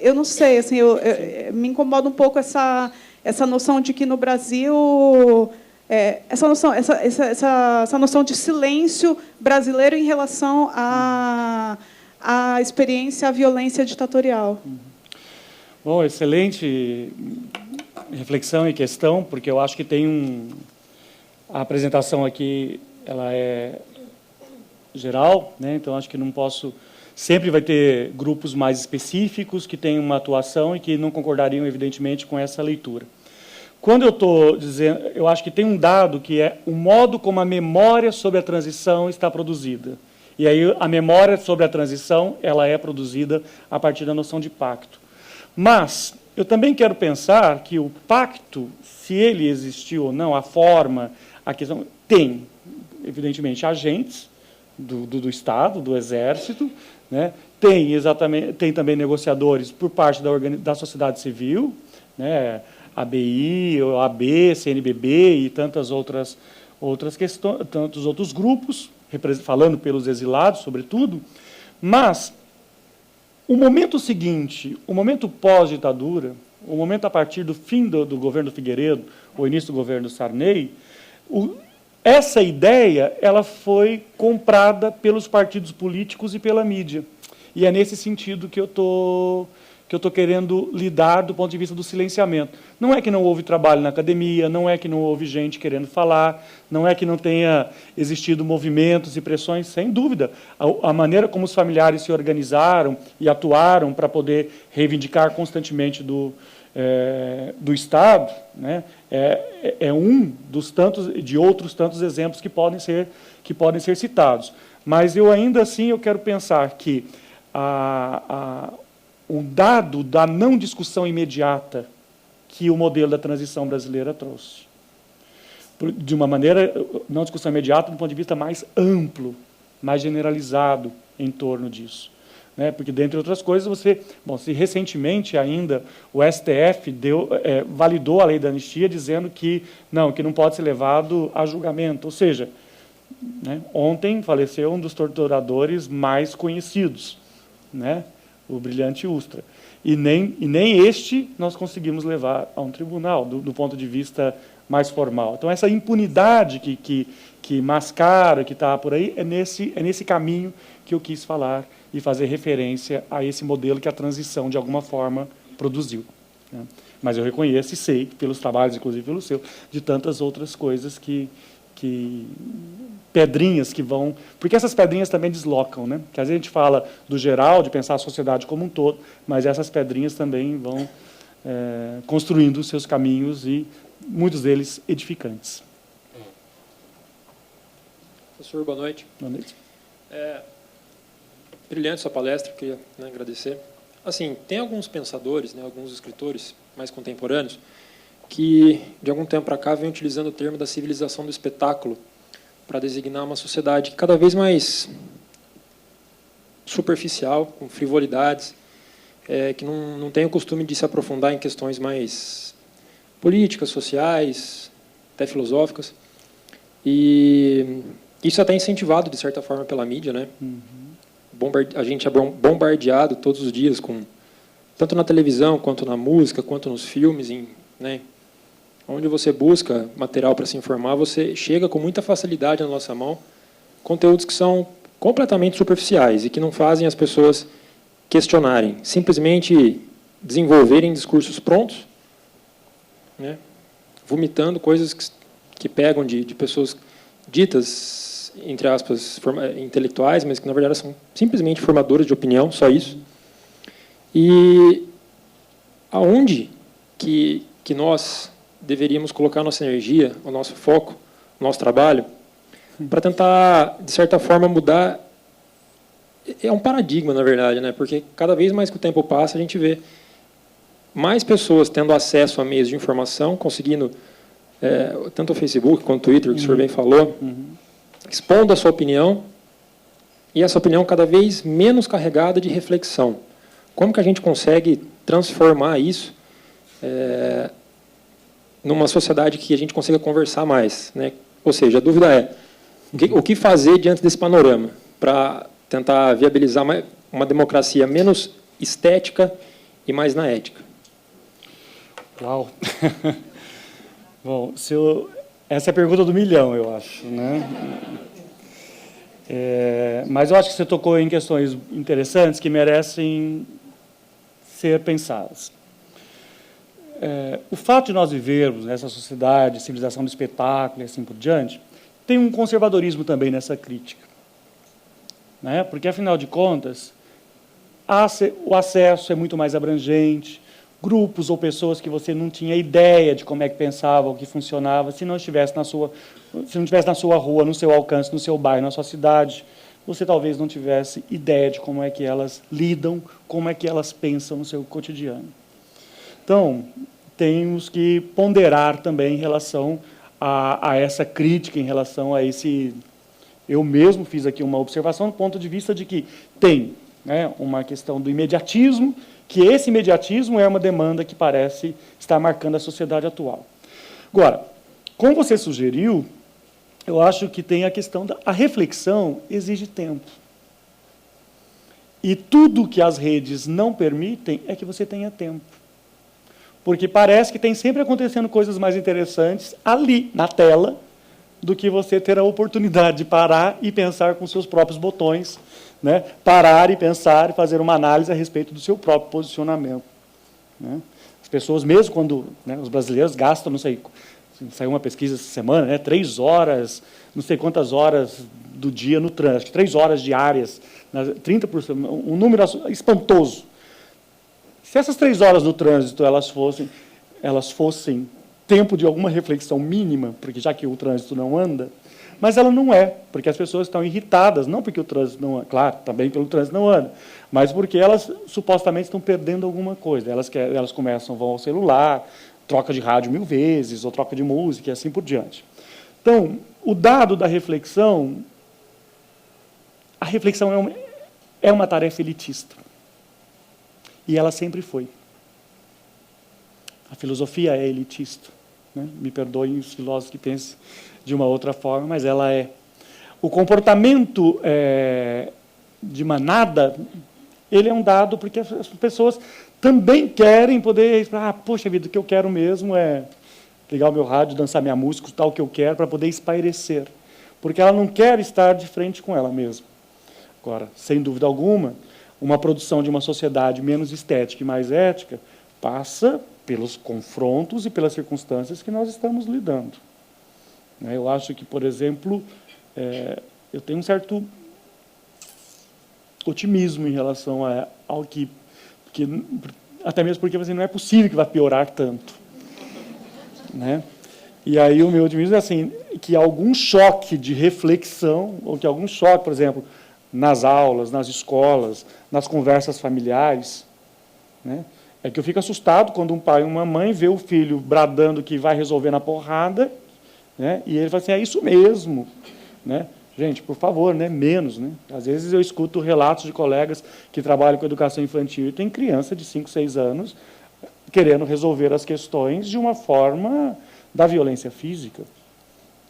Speaker 6: eu não sei, assim, me incomoda um pouco essa noção de que no Brasil essa noção de silêncio brasileiro em relação à experiência, à violência ditatorial.
Speaker 3: Bom, excelente reflexão e questão, porque eu acho que tem a apresentação aqui, ela é geral, né? Então acho que não posso. Sempre vai ter grupos mais específicos que têm uma atuação e que não concordariam, evidentemente, com essa leitura. Quando eu estou dizendo, eu acho que tem um dado que é o modo como a memória sobre a transição está produzida. E aí a memória sobre a transição, ela é produzida a partir da noção de pacto. Mas eu também quero pensar que o pacto, se ele existiu ou não, a forma, a questão, tem, evidentemente, agentes do Estado, do Exército, né? Tem também negociadores por parte da sociedade civil, né? ABI, OAB, CNBB e tantas outras questões, tantos outros grupos, falando pelos exilados, sobretudo. Mas o momento seguinte, o momento pós-ditadura, o momento a partir do fim do governo Figueiredo, o início do governo Sarney, essa ideia ela foi comprada pelos partidos políticos e pela mídia. E é nesse sentido que eu estou querendo lidar do ponto de vista do silenciamento. Não é que não houve trabalho na academia, não é que não houve gente querendo falar, não é que não tenha existido movimentos e pressões, sem dúvida. A maneira como os familiares se organizaram e atuaram para poder reivindicar constantemente do Estado, né, é um de outros tantos exemplos que podem ser citados. Mas eu ainda assim eu quero pensar que o dado da não discussão imediata que o modelo da transição brasileira trouxe. De uma maneira, não discussão imediata, do ponto de vista mais amplo, mais generalizado em torno disso. Né? Porque, dentre outras coisas, se recentemente ainda o STF validou a lei da anistia, dizendo que não pode ser levado a julgamento. Ou seja, né, ontem faleceu um dos torturadores mais conhecidos, né? O brilhante Ustra. E nem este nós conseguimos levar a um tribunal, do ponto de vista mais formal. Então, essa impunidade que mascara, que está por aí, é nesse caminho que eu quis falar e fazer referência a esse modelo que a transição, de alguma forma, produziu. Né? Mas eu reconheço e sei, pelos trabalhos, inclusive pelo seu, de tantas outras coisas pedrinhas que vão... Porque essas pedrinhas também deslocam, né? Que às vezes a gente fala do geral, de pensar a sociedade como um todo, mas essas pedrinhas também vão construindo os seus caminhos e muitos deles edificantes.
Speaker 7: Professor, boa noite.
Speaker 3: Boa noite.
Speaker 7: Brilhante sua palestra, queria agradecer. Assim, tem alguns pensadores, né, alguns escritores mais contemporâneos, que, de algum tempo para cá, vêm utilizando o termo da civilização do espetáculo para designar uma sociedade cada vez mais superficial, com frivolidades, que não tem o costume de se aprofundar em questões mais políticas, sociais, até filosóficas. E isso é até incentivado, de certa forma, pela mídia, né? A gente é bombardeado todos os dias, tanto na televisão, quanto na música, quanto nos filmes, né? Onde você busca material para se informar, você chega com muita facilidade na nossa mão conteúdos que são completamente superficiais e que não fazem as pessoas questionarem, simplesmente desenvolverem discursos prontos, né, vomitando coisas que pegam de pessoas ditas entre aspas, intelectuais, mas que, na verdade, são simplesmente formadores de opinião, só isso. E aonde que nós deveríamos colocar a nossa energia, o nosso foco, o nosso trabalho, para tentar, de certa forma, mudar. É um paradigma, na verdade, né? Porque cada vez mais que o tempo passa, a gente vê mais pessoas tendo acesso a meios de informação, conseguindo, tanto o Facebook quanto o Twitter, que o senhor bem falou, expondo a sua opinião, e essa opinião cada vez menos carregada de reflexão. Como que a gente consegue transformar isso numa sociedade que a gente consiga conversar mais, né? Ou seja, a dúvida é, o que fazer diante desse panorama para tentar viabilizar uma democracia menos estética e mais na ética?
Speaker 3: Uau! Bom, essa é a pergunta do milhão, eu acho, né? Mas eu acho que você tocou em questões interessantes que merecem ser pensadas. O fato de nós vivermos nessa sociedade, civilização do espetáculo e assim por diante, tem um conservadorismo também nessa crítica, né? Porque, afinal de contas, o acesso é muito mais abrangente, grupos ou pessoas que você não tinha ideia de como é que pensava, o que funcionava, se não estivesse na sua rua, no seu alcance, no seu bairro, na sua cidade, você talvez não tivesse ideia de como é que elas lidam, como é que elas pensam no seu cotidiano. Então, temos que ponderar também em relação a essa crítica, em relação a esse... Eu mesmo fiz aqui uma observação do ponto de vista de que tem, né, uma questão do imediatismo, que esse imediatismo é uma demanda que parece estar marcando a sociedade atual. Agora, como você sugeriu, eu acho que tem a questão a reflexão exige tempo. E tudo que as redes não permitem é que você tenha tempo. Porque parece que tem sempre acontecendo coisas mais interessantes ali, na tela, do que você ter a oportunidade de parar e pensar com seus próprios botões, né? Parar e pensar e fazer uma análise a respeito do seu próprio posicionamento, né? As pessoas, mesmo quando, né, os brasileiros gastam, não sei, saiu uma pesquisa essa semana, né, 3 horas, não sei quantas horas do dia no trânsito, 3 horas diárias, 30%, um número espantoso. Se essas 3 horas no trânsito elas fossem tempo de alguma reflexão mínima, porque já que o trânsito não anda, mas ela não é, porque as pessoas estão irritadas, não porque o trânsito não anda, claro, também pelo trânsito não anda, mas porque elas supostamente estão perdendo alguma coisa. Elas vão ao celular, troca de rádio 1000 vezes, ou troca de música, e assim por diante. Então, o dado da reflexão, a reflexão é uma tarefa elitista. E ela sempre foi. A filosofia é elitista, né? Me perdoem os filósofos que pensam de uma outra forma, mas ela é. O comportamento de manada, ele é um dado porque as pessoas também querem poder... poxa vida, o que eu quero mesmo é ligar o meu rádio, dançar minha música, escutar o que eu quero para poder espairecer. Porque ela não quer estar de frente com ela mesma. Agora, sem dúvida alguma, uma produção de uma sociedade menos estética e mais ética passa pelos confrontos e pelas circunstâncias que nós estamos lidando. Eu acho que, por exemplo, eu tenho um certo otimismo em relação ao que até mesmo porque não é possível que vai piorar tanto, né? E aí o meu otimismo é assim, que algum choque de reflexão, ou que algum choque, por exemplo, nas aulas, nas escolas, nas conversas familiares, né? É que eu fico assustado quando um pai e uma mãe vê o filho bradando que vai resolver na porrada, né? E ele fala assim, é isso mesmo, né? Gente, por favor, né? Menos, né? Às vezes eu escuto relatos de colegas que trabalham com educação infantil e tem criança de 5, 6 anos querendo resolver as questões de uma forma da violência física,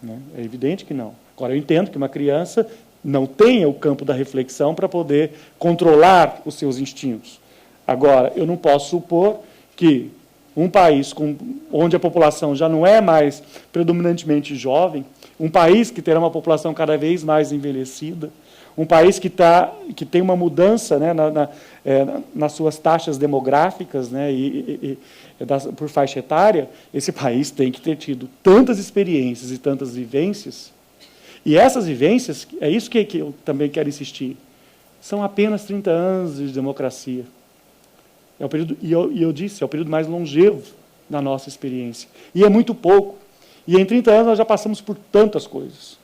Speaker 3: né? É evidente que não. Agora, eu entendo que uma criança não tenha o campo da reflexão para poder controlar os seus instintos. Agora, eu não posso supor que um país onde a população já não é mais predominantemente jovem, um país que terá uma população cada vez mais envelhecida, um país que tem uma mudança, né, nas suas taxas demográficas, né, por faixa etária, esse país tem que ter tido tantas experiências e tantas vivências, E essas vivências, é isso que eu também quero insistir, são apenas 30 anos de democracia. É o período, e eu disse, é o período mais longevo da nossa experiência. E é muito pouco. E em 30 anos nós já passamos por tantas coisas.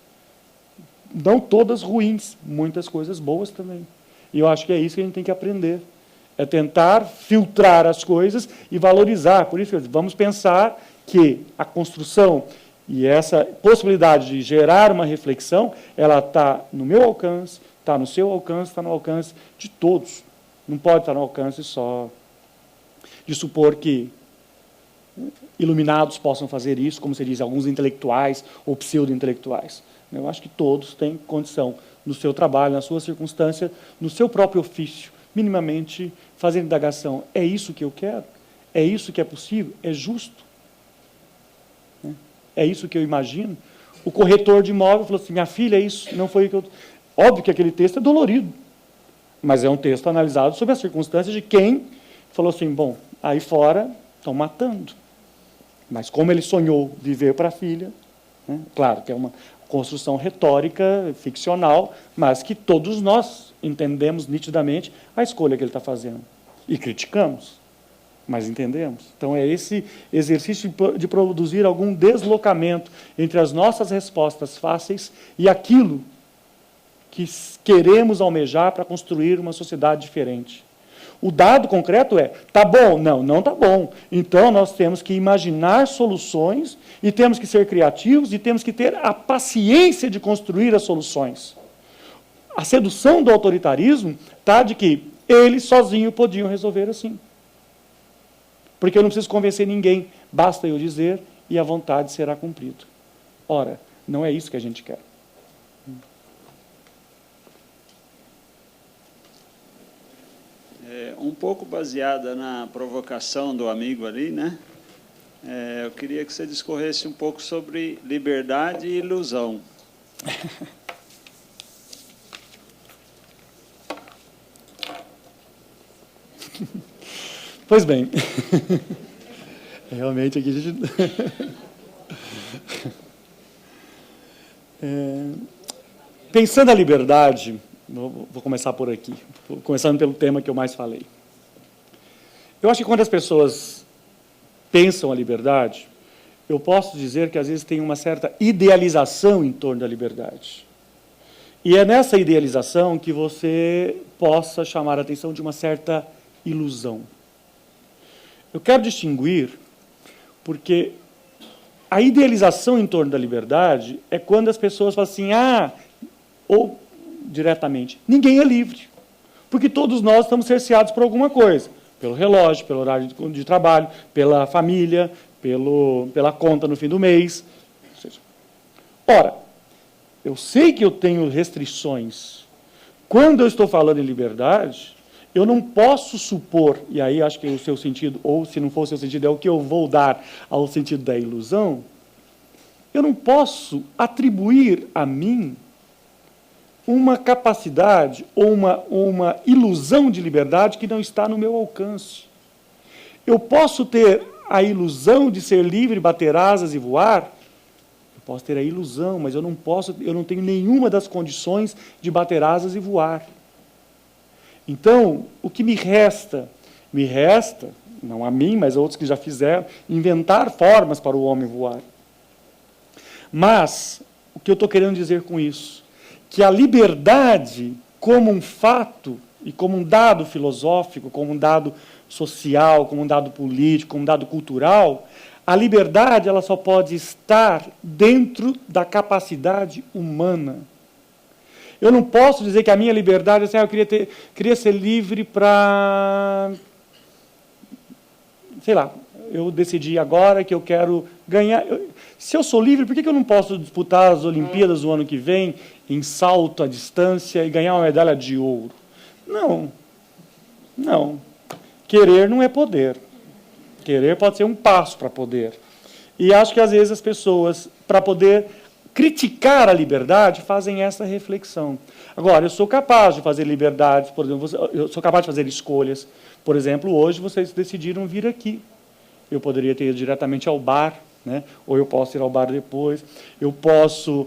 Speaker 3: Não todas ruins, muitas coisas boas também. E eu acho que é isso que a gente tem que aprender. É tentar filtrar as coisas e valorizar. Por isso, vamos pensar que a construção e essa possibilidade de gerar uma reflexão, ela está no meu alcance, está no seu alcance, está no alcance de todos. Não pode estar no alcance só de supor que iluminados possam fazer isso, como se diz, alguns intelectuais ou pseudo-intelectuais. Eu acho que todos têm condição, no seu trabalho, na sua circunstância, no seu próprio ofício, minimamente fazer indagação. É isso que eu quero? É isso que é possível? É justo? É isso que eu imagino? O corretor de imóvel falou assim, minha filha, é isso, não foi o que eu... Óbvio que aquele texto é dolorido, mas é um texto analisado sob as circunstâncias de quem falou assim, bom, aí fora estão matando. Mas como ele sonhou viver para a filha, né, claro que é uma construção retórica, ficcional, mas que todos nós entendemos nitidamente a escolha que ele está fazendo. E criticamos, mas entendemos. Então, é esse exercício de produzir algum deslocamento entre as nossas respostas fáceis e aquilo que queremos almejar para construir uma sociedade diferente. O dado concreto é, tá bom? Não, não tá bom. Então, nós temos que imaginar soluções e temos que ser criativos e temos que ter a paciência de construir as soluções. A sedução do autoritarismo está de que eles sozinhos podiam resolver assim. Porque eu não preciso convencer ninguém, basta eu dizer e a vontade será cumprida. Ora, não é isso que a gente quer.
Speaker 8: Um pouco baseada na provocação do amigo ali, né? Eu queria que você discorresse um pouco sobre liberdade e ilusão.
Speaker 3: Pois bem, realmente aqui a gente... Pensando a liberdade, vou começar por aqui, começando pelo tema que eu mais falei. Eu acho que quando as pessoas pensam a liberdade, eu posso dizer que às vezes tem uma certa idealização em torno da liberdade. E é nessa idealização que você possa chamar a atenção de uma certa ilusão. Eu quero distinguir, porque a idealização em torno da liberdade é quando as pessoas falam assim, ou diretamente, ninguém é livre, porque todos nós estamos cerceados por alguma coisa, pelo relógio, pelo horário de trabalho, pela família, pela conta no fim do mês. Ora, eu sei que eu tenho restrições. Quando eu estou falando em liberdade, eu não posso supor, e aí acho que o seu sentido, ou se não for o seu sentido, é o que eu vou dar ao sentido da ilusão, eu não posso atribuir a mim uma capacidade ou uma ilusão de liberdade que não está no meu alcance. Eu posso ter a ilusão de ser livre, bater asas e voar, eu posso ter a ilusão, mas eu não tenho nenhuma das condições de bater asas e voar. Então, o que me resta, não a mim, mas a outros que já fizeram, inventar formas para o homem voar. Mas, o que eu estou querendo dizer com isso? Que a liberdade, como um fato, e como um dado filosófico, como um dado social, como um dado político, como um dado cultural, a liberdade ela só pode estar dentro da capacidade humana. Eu não posso dizer que a minha liberdade é assim, eu queria ser livre para... Sei lá, eu decidi agora que eu quero ganhar... Se eu sou livre, por que eu não posso disputar as Olimpíadas do ano que vem em salto à distância e ganhar uma medalha de ouro? Não. Não. Querer não é poder. Querer pode ser um passo para poder. E acho que, às vezes, as pessoas, para poder criticar a liberdade, fazem essa reflexão. Agora, eu sou capaz de fazer liberdades, por exemplo, eu sou capaz de fazer escolhas. Por exemplo, hoje vocês decidiram vir aqui. Eu poderia ter ido diretamente ao bar, né? Ou eu posso ir ao bar depois, eu posso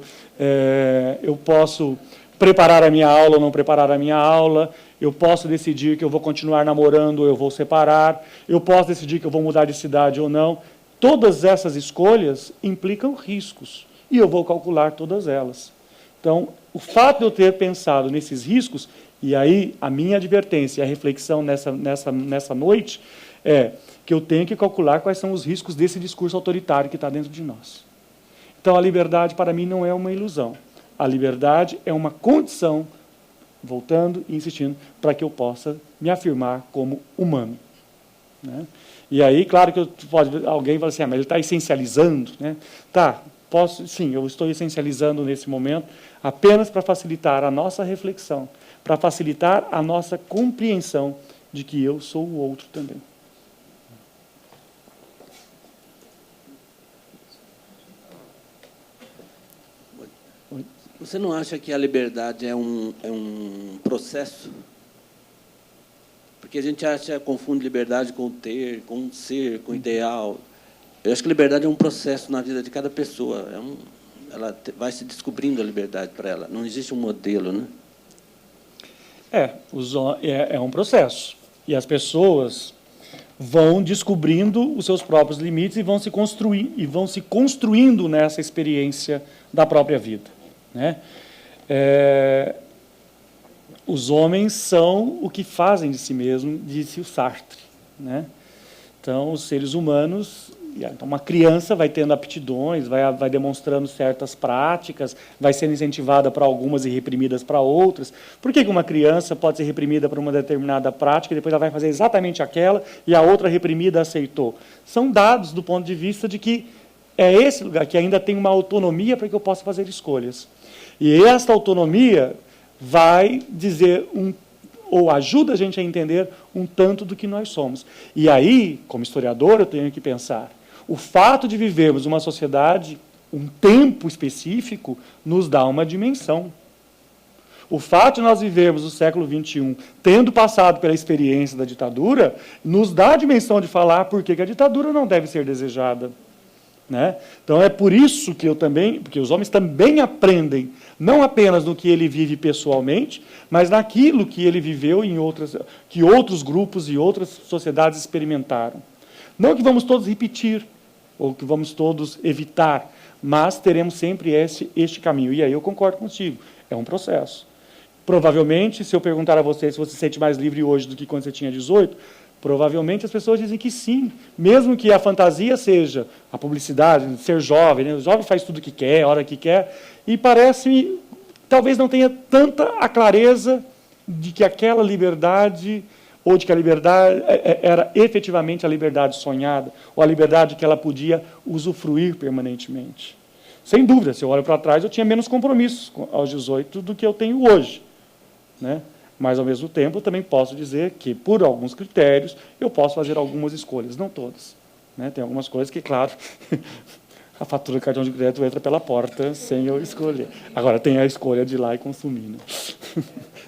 Speaker 3: preparar a minha aula ou não preparar a minha aula, eu posso decidir que eu vou continuar namorando ou eu vou separar, eu posso decidir que eu vou mudar de cidade ou não. Todas essas escolhas implicam riscos, e eu vou calcular todas elas. Então, o fato de eu ter pensado nesses riscos, e aí a minha advertência, a reflexão nessa noite, é que eu tenho que calcular quais são os riscos desse discurso autoritário que está dentro de nós. Então, a liberdade, para mim, não é uma ilusão. A liberdade é uma condição, voltando e insistindo, para que eu possa me afirmar como humano, né? E aí, claro que alguém vai assim, mas ele está essencializando, né? Tá, sim, eu estou essencializando nesse momento apenas para facilitar a nossa reflexão, para facilitar a nossa compreensão de que eu sou o outro também.
Speaker 9: Você não acha que a liberdade é um processo? Porque a gente confunde liberdade com ter, com ser, com ideal. Eu acho que liberdade é um processo na vida de cada pessoa. Ela vai se descobrindo a liberdade para ela. Não existe um modelo, né?
Speaker 3: É um processo. E as pessoas vão descobrindo os seus próprios limites e vão se construindo nessa experiência da própria vida, né? Os homens são o que fazem de si mesmo, disse o Sartre, né? Então, os seres humanos, então uma criança vai tendo aptidões, vai demonstrando certas práticas, vai sendo incentivada para algumas e reprimidas para outras. Por que uma criança pode ser reprimida para uma determinada prática e depois ela vai fazer exatamente aquela e a outra reprimida aceitou? São dados do ponto de vista de que é esse lugar que ainda tem uma autonomia para que eu possa fazer escolhas. E esta autonomia vai dizer ou ajuda a gente a entender um tanto do que nós somos. E aí, como historiador, eu tenho que pensar, o fato de vivermos uma sociedade, um tempo específico, nos dá uma dimensão. O fato de nós vivermos o século XXI, tendo passado pela experiência da ditadura, nos dá a dimensão de falar por que a ditadura não deve ser desejada, né? Então, é por isso que porque os homens também aprendem, não apenas no que ele vive pessoalmente, mas naquilo que ele viveu que outros grupos e outras sociedades experimentaram. Não que vamos todos repetir, ou que vamos todos evitar, mas teremos sempre este caminho. E aí eu concordo contigo, é um processo. Provavelmente, se eu perguntar a você se você se sente mais livre hoje do que quando você tinha 18, provavelmente as pessoas dizem que sim, mesmo que a fantasia seja a publicidade, ser jovem, né? O jovem faz tudo o que quer, a hora que quer, e parece-me, talvez não tenha tanta a clareza de que aquela liberdade, ou de que a liberdade era efetivamente a liberdade sonhada, ou a liberdade que ela podia usufruir permanentemente. Sem dúvida, se eu olho para trás, eu tinha menos compromissos aos 18 do que eu tenho hoje, né? Mas, ao mesmo tempo, eu também posso dizer que, por alguns critérios, eu posso fazer algumas escolhas, não todas, né? Tem algumas coisas que, claro, a fatura do cartão de crédito entra pela porta sem eu escolher. Agora, tem a escolha de ir lá e consumir, né?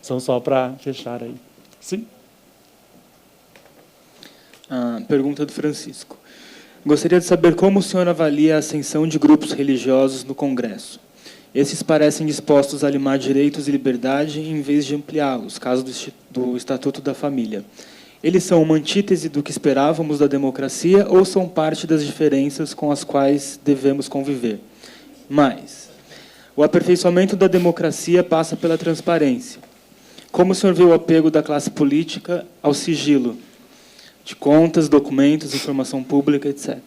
Speaker 3: São só para fechar aí. Sim?
Speaker 4: Pergunta do Francisco. Gostaria de saber como o senhor avalia a ascensão de grupos religiosos no Congresso. Esses parecem dispostos a limar direitos e liberdade em vez de ampliá-los, caso do Estatuto da Família. Eles são uma antítese do que esperávamos da democracia ou são parte das diferenças com as quais devemos conviver? Mas, o aperfeiçoamento da democracia passa pela transparência. Como o senhor vê o apego da classe política ao sigilo de contas, documentos, informação pública, etc.?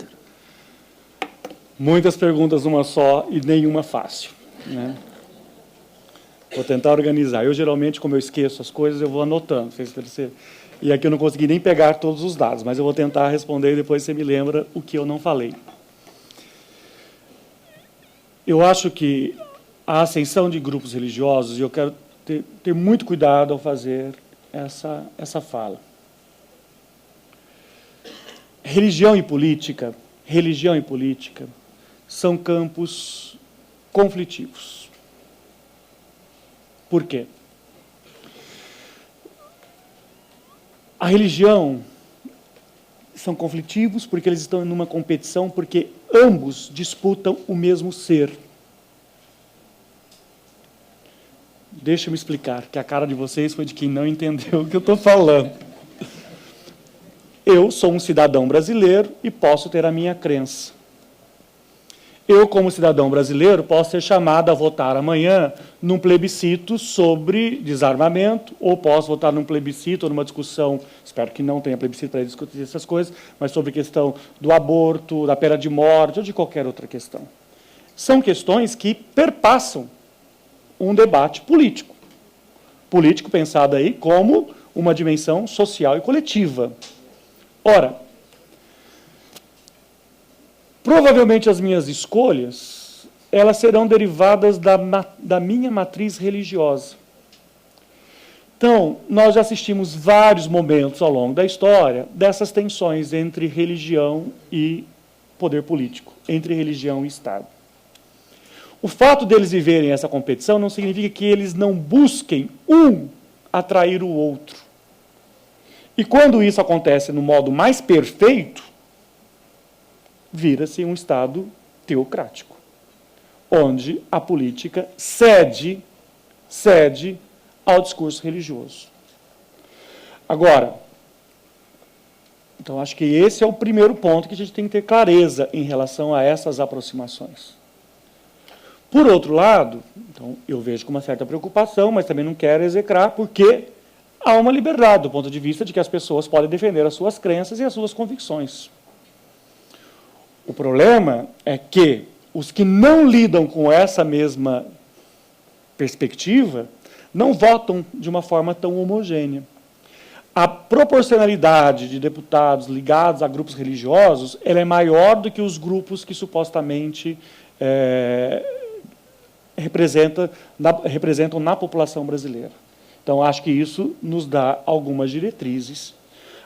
Speaker 3: Muitas perguntas numa só e nenhuma fácil, né? Vou tentar organizar. Eu, geralmente, como eu esqueço as coisas, eu vou anotando. E aqui eu não consegui nem pegar todos os dados, mas eu vou tentar responder e depois você me lembra o que eu não falei. Eu acho que a ascensão de grupos religiosos, e eu quero ter muito cuidado ao fazer essa fala. Religião e política são campos conflitivos. Por quê? A religião são conflitivos porque eles estão em uma competição, porque ambos disputam o mesmo ser. Deixa eu me explicar, que a cara de vocês foi de quem não entendeu o que eu estou falando. Eu sou um cidadão brasileiro e posso ter a minha crença. Eu, como cidadão brasileiro, posso ser chamado a votar amanhã num plebiscito sobre desarmamento, ou posso votar num plebiscito ou numa discussão, espero que não tenha plebiscito para discutir essas coisas, mas sobre a questão do aborto, da pena de morte ou de qualquer outra questão. São questões que perpassam um debate político. Político pensado aí como uma dimensão social e coletiva. Ora, provavelmente as minhas escolhas, elas serão derivadas da minha matriz religiosa. Então, nós já assistimos vários momentos ao longo da história dessas tensões entre religião e poder político, entre religião e Estado. O fato deles viverem essa competição não significa que eles não busquem um atrair o outro. E quando isso acontece no modo mais perfeito, vira-se um Estado teocrático, onde a política cede ao discurso religioso. Agora, então acho que esse é o primeiro ponto que a gente tem que ter clareza em relação a essas aproximações. Por outro lado, então, eu vejo com uma certa preocupação, mas também não quero execrar, porque há uma liberdade do ponto de vista de que as pessoas podem defender as suas crenças e as suas convicções. O problema é que os que não lidam com essa mesma perspectiva não votam de uma forma tão homogênea. A proporcionalidade de deputados ligados a grupos religiosos ela é maior do que os grupos que supostamente representam na população brasileira. Então, acho que isso nos dá algumas diretrizes.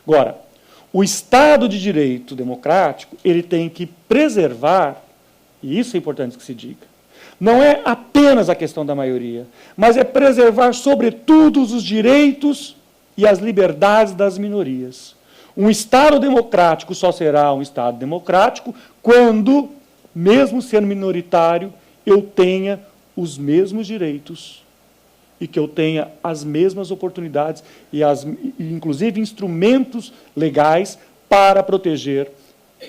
Speaker 3: Agora, o Estado de Direito democrático, ele tem que preservar, e isso é importante que se diga, não é apenas a questão da maioria, mas é preservar, sobretudo, os direitos e as liberdades das minorias. Um Estado democrático só será um Estado democrático quando, mesmo sendo minoritário, eu tenha os mesmos direitos e que eu tenha as mesmas oportunidades e inclusive instrumentos legais para proteger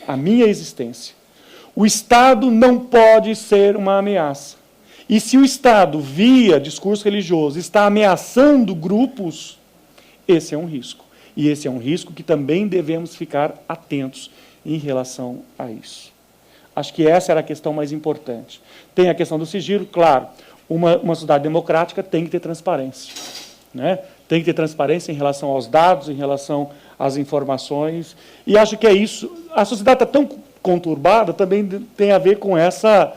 Speaker 3: a minha existência. O Estado não pode ser uma ameaça. E se o Estado, via discurso religioso, está ameaçando grupos, esse é um risco. E esse é um risco que também devemos ficar atentos em relação a isso. Acho que essa era a questão mais importante. Tem a questão do sigilo, claro. Uma sociedade democrática tem que ter transparência. Né? Tem que ter transparência em relação aos dados, em relação às informações. E acho que é isso. A sociedade está tão conturbada, também tem a ver com essa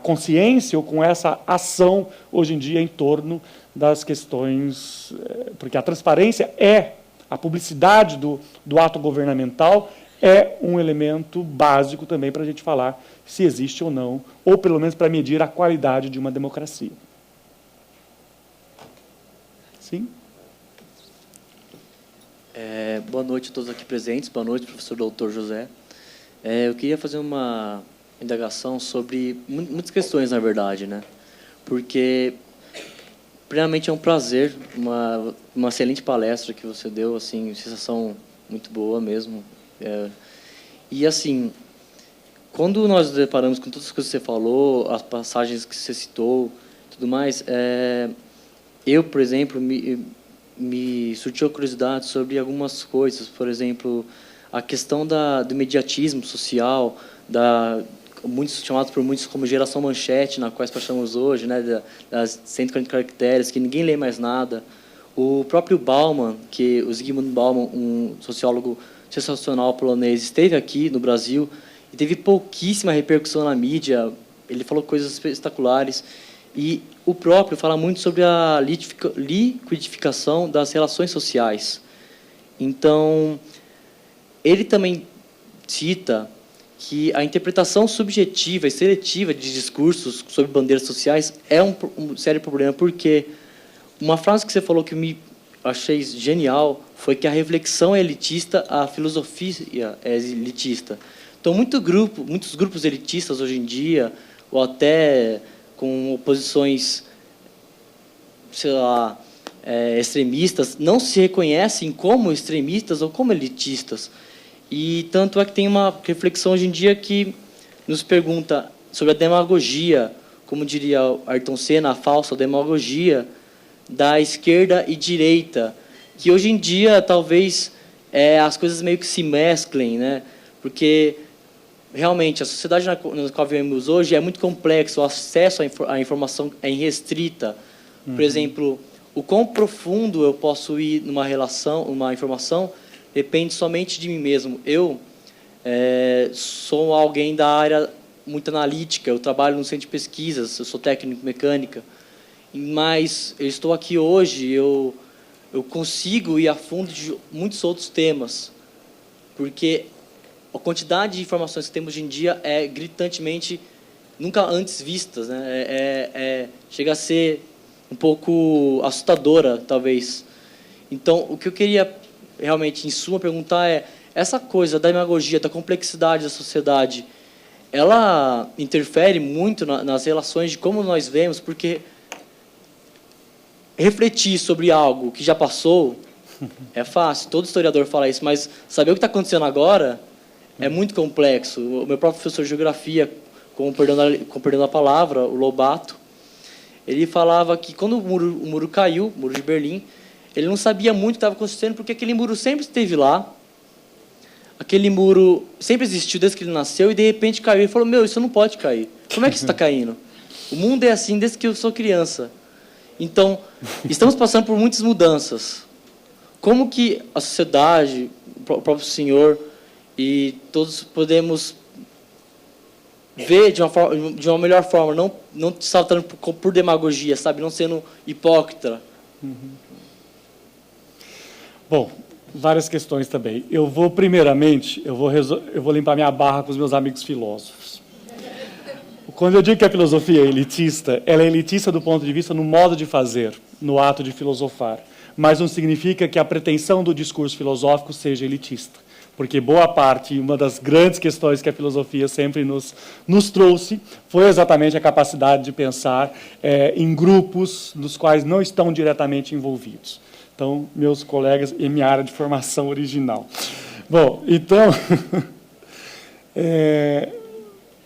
Speaker 3: consciência ou com essa ação, hoje em dia, em torno das questões... Porque a transparência a publicidade do ato governamental é um elemento básico também para a gente falar se existe ou não, ou pelo menos para medir a qualidade de uma democracia. Sim?
Speaker 10: Boa noite a todos aqui presentes, boa noite, professor doutor José. Eu queria fazer uma indagação sobre muitas questões, na verdade, né? Porque, primeiramente, é um prazer, uma excelente palestra que você deu, assim, sensação muito boa mesmo. E, assim, quando nós nos deparamos com todas as coisas que você falou, as passagens que você citou, tudo mais, eu, por exemplo, me surgiu a curiosidade sobre algumas coisas, por exemplo, a questão do imediatismo social, muitos chamados por muitos como geração manchete, na qual nós passamos hoje, né, das 140 caracteres, que ninguém lê mais nada. O próprio Bauman, o Zygmunt Bauman, um sociólogo sensacional polonês, esteve aqui no Brasil e teve pouquíssima repercussão na mídia. Ele falou coisas espetaculares. E o próprio fala muito sobre a liquidificação das relações sociais. Então, ele também cita que a interpretação subjetiva e seletiva de discursos sobre bandeiras sociais é um sério problema, porque uma frase que você falou que me achei genial foi que a reflexão é elitista, a filosofia é elitista. Então, muitos grupos elitistas hoje em dia, ou até com oposições, sei lá, extremistas, não se reconhecem como extremistas ou como elitistas. E tanto é que tem uma reflexão hoje em dia que nos pergunta sobre a demagogia, como diria Ayrton Senna, a falsa demagogia da esquerda e direita, que hoje em dia talvez as coisas meio que se mesclem, né? Porque realmente a sociedade na qual vivemos hoje é muito complexa, o acesso à informação é irrestrita. Por exemplo, o quão profundo eu posso ir numa relação, uma informação, depende somente de mim mesmo. Eu sou alguém da área muito analítica, eu trabalho no centro de pesquisas, eu sou técnico em mecânica, mas eu estou aqui hoje, eu consigo ir a fundo de muitos outros temas, porque a quantidade de informações que temos hoje em dia é gritantemente nunca antes vistas, né? Chega a ser um pouco assustadora, talvez. Então, o que eu queria realmente, em suma, perguntar é: essa coisa da demagogia, da complexidade da sociedade, ela interfere muito nas relações de como nós vemos, porque refletir sobre algo que já passou é fácil, todo historiador fala isso, mas saber o que está acontecendo agora é muito complexo. O meu próprio professor de geografia, com perdão da palavra, o Lobato, ele falava que quando o muro caiu, o muro de Berlim, ele não sabia muito o que estava acontecendo, porque aquele muro sempre esteve lá, aquele muro sempre existiu desde que ele nasceu, e de repente caiu. Ele falou: isso não pode cair. Como é que isso está caindo? O mundo é assim desde que eu sou criança. Então, estamos passando por muitas mudanças. Como que a sociedade, o próprio senhor e todos podemos ver de uma melhor forma, não saltando por demagogia, sabe, não sendo hipócrita?
Speaker 3: Bom, várias questões também. Primeiramente, eu vou limpar minha barra com os meus amigos filósofos. Quando eu digo que a filosofia é elitista, ela é elitista do ponto de vista no modo de fazer, no ato de filosofar. Mas não significa que a pretensão do discurso filosófico seja elitista. Porque boa parte, uma das grandes questões que a filosofia sempre nos trouxe, foi exatamente a capacidade de pensar em grupos nos quais não estão diretamente envolvidos. Então, meus colegas, em minha área de formação original. Bom, então,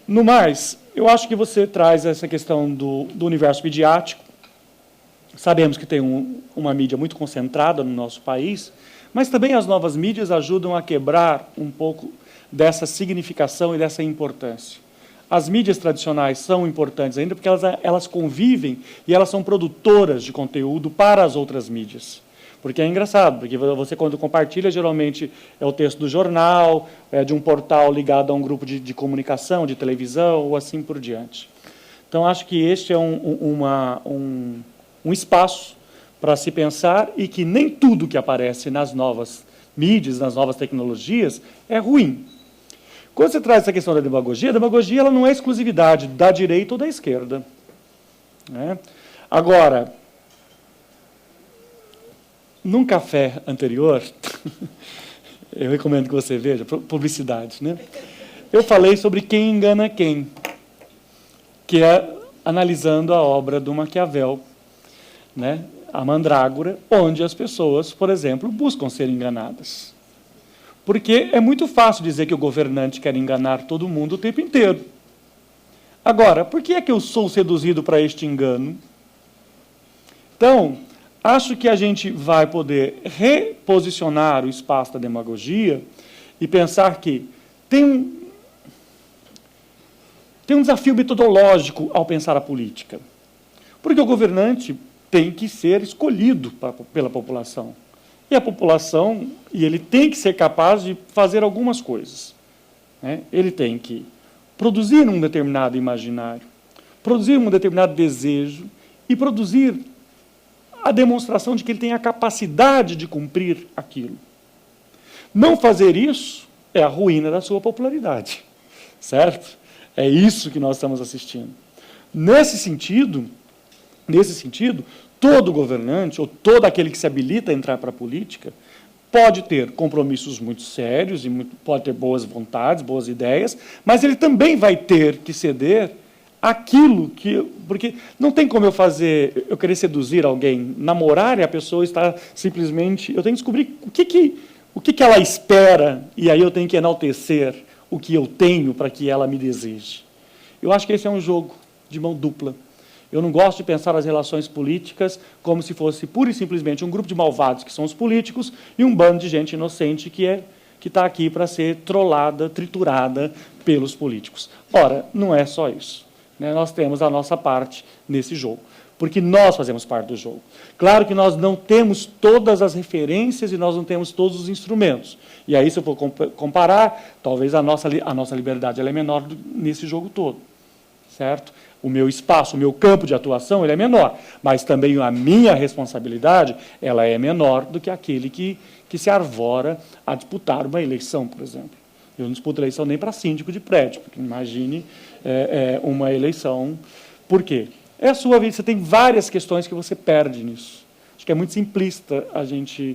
Speaker 3: no mais, eu acho que você traz essa questão do universo midiático. Sabemos que tem uma mídia muito concentrada no nosso país, mas também as novas mídias ajudam a quebrar um pouco dessa significação e dessa importância. As mídias tradicionais são importantes ainda porque elas convivem e elas são produtoras de conteúdo para as outras mídias. Porque é engraçado, porque você, quando compartilha, geralmente é o texto do jornal, de um portal ligado a um grupo de comunicação, de televisão, ou assim por diante. Então, acho que este é um espaço para se pensar, e que nem tudo que aparece nas novas mídias, nas novas tecnologias, é ruim. Quando você traz essa questão da demagogia, a demagogia ela não é exclusividade da direita ou da esquerda. Né? Agora, num café anterior, eu recomendo que você veja, publicidade, né? Eu falei sobre quem engana quem, que é analisando a obra do Maquiavel, né? A Mandrágora, onde as pessoas, por exemplo, buscam ser enganadas. Porque é muito fácil dizer que o governante quer enganar todo mundo o tempo inteiro. Agora, por que é que eu sou seduzido para este engano? Então, acho que a gente vai poder reposicionar o espaço da demagogia e pensar que tem um desafio metodológico ao pensar a política. Porque o governante tem que ser escolhido pela população. E a população, ele tem que ser capaz de fazer algumas coisas. Né? Ele tem que produzir um determinado imaginário, produzir um determinado desejo e produzir a demonstração de que ele tem a capacidade de cumprir aquilo. Não fazer isso é a ruína da sua popularidade. Certo? É isso que nós estamos assistindo. Nesse sentido, todo governante, ou todo aquele que se habilita a entrar para a política, pode ter compromissos muito sérios, e pode ter boas vontades, boas ideias, mas ele também vai ter que ceder aquilo que... Porque não tem como eu querer seduzir alguém, namorar, e a pessoa está simplesmente... Eu tenho que descobrir o que ela espera, e aí eu tenho que enaltecer o que eu tenho para que ela me deseje. Eu acho que esse é um jogo de mão dupla. Eu não gosto de pensar as relações políticas como se fosse pura e simplesmente um grupo de malvados, que são os políticos, e um bando de gente inocente que está aqui para ser trollada, triturada pelos políticos. Ora, não é só isso, né? Nós temos a nossa parte nesse jogo, porque nós fazemos parte do jogo. Claro que nós não temos todas as referências e nós não temos todos os instrumentos. E aí, se eu for comparar, talvez a nossa liberdade ela é menor nesse jogo todo, certo? O meu espaço, o meu campo de atuação, ele é menor, mas também a minha responsabilidade, ela é menor do que aquele que se arvora a disputar uma eleição, por exemplo. Eu não disputo eleição nem para síndico de prédio, porque imagine uma eleição. Por quê? É a sua vida, você tem várias questões que você perde nisso. Acho que é muito simplista a gente,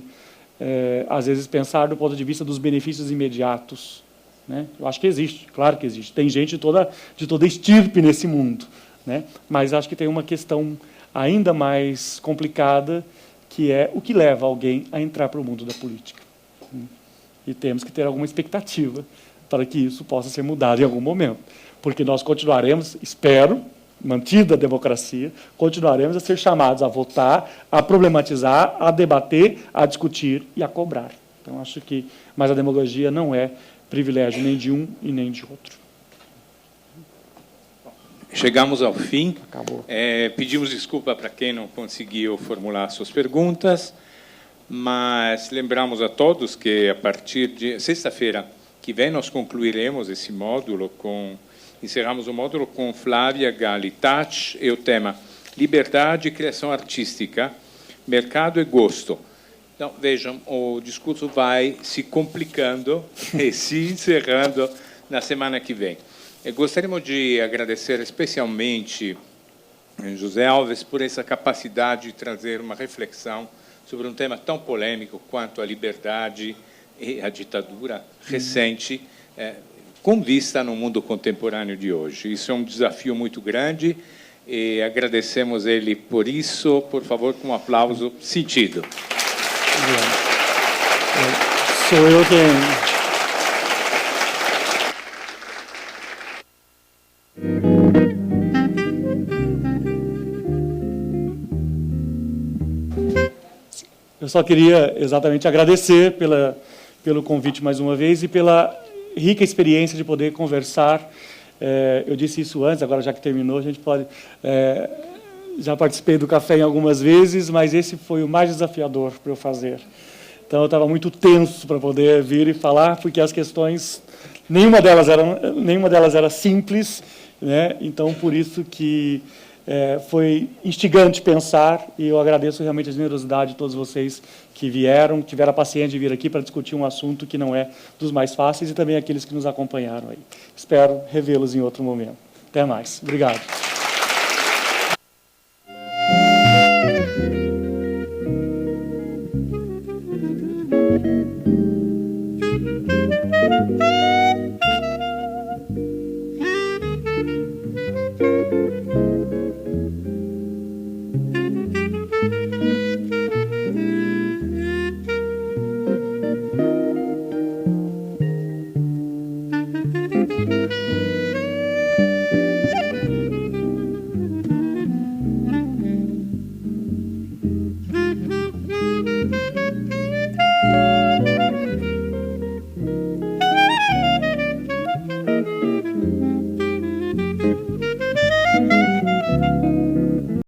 Speaker 3: às vezes, pensar do ponto de vista dos benefícios imediatos, né? Eu acho que existe, claro que existe. Tem gente de toda estirpe nesse mundo, né? Mas acho que tem uma questão ainda mais complicada, que é o que leva alguém a entrar para o mundo da política. E temos que ter alguma expectativa para que isso possa ser mudado em algum momento. Porque nós continuaremos, espero, mantida a democracia, continuaremos a ser chamados a votar, a problematizar, a debater, a discutir e a cobrar. Então, acho que... Mas a demagogia não é privilégio nem de um e nem de outro.
Speaker 2: Chegamos ao fim.
Speaker 3: Acabou.
Speaker 2: Pedimos desculpa para quem não conseguiu formular suas perguntas, mas lembramos a todos que, a partir de sexta-feira que vem, nós concluiremos esse módulo encerramos o módulo com Flávia Galitach e o tema Liberdade e Criação Artística, Mercado e Gosto. Então, vejam, o discurso vai se complicando e se encerrando na semana que vem. Gostaríamos de agradecer especialmente José Alves por essa capacidade de trazer uma reflexão sobre um tema tão polêmico quanto a liberdade e a ditadura recente, com vista no mundo contemporâneo de hoje. Isso é um desafio muito grande e agradecemos ele por isso. Por favor, com um aplauso sentido.
Speaker 3: Sou eu quem... Eu só queria exatamente agradecer pelo convite mais uma vez e pela rica experiência de poder conversar. Eu disse isso antes, agora já que terminou, a gente pode... já participei do café em algumas vezes, mas esse foi o mais desafiador para eu fazer. Então, eu estava muito tenso para poder vir e falar, porque as questões, nenhuma delas era simples, né? Então, por isso que foi instigante pensar, e eu agradeço realmente a generosidade de todos vocês que vieram, tiveram a paciência de vir aqui para discutir um assunto que não é dos mais fáceis, e também aqueles que nos acompanharam aí. Espero revê-los em outro momento. Até mais. Obrigado.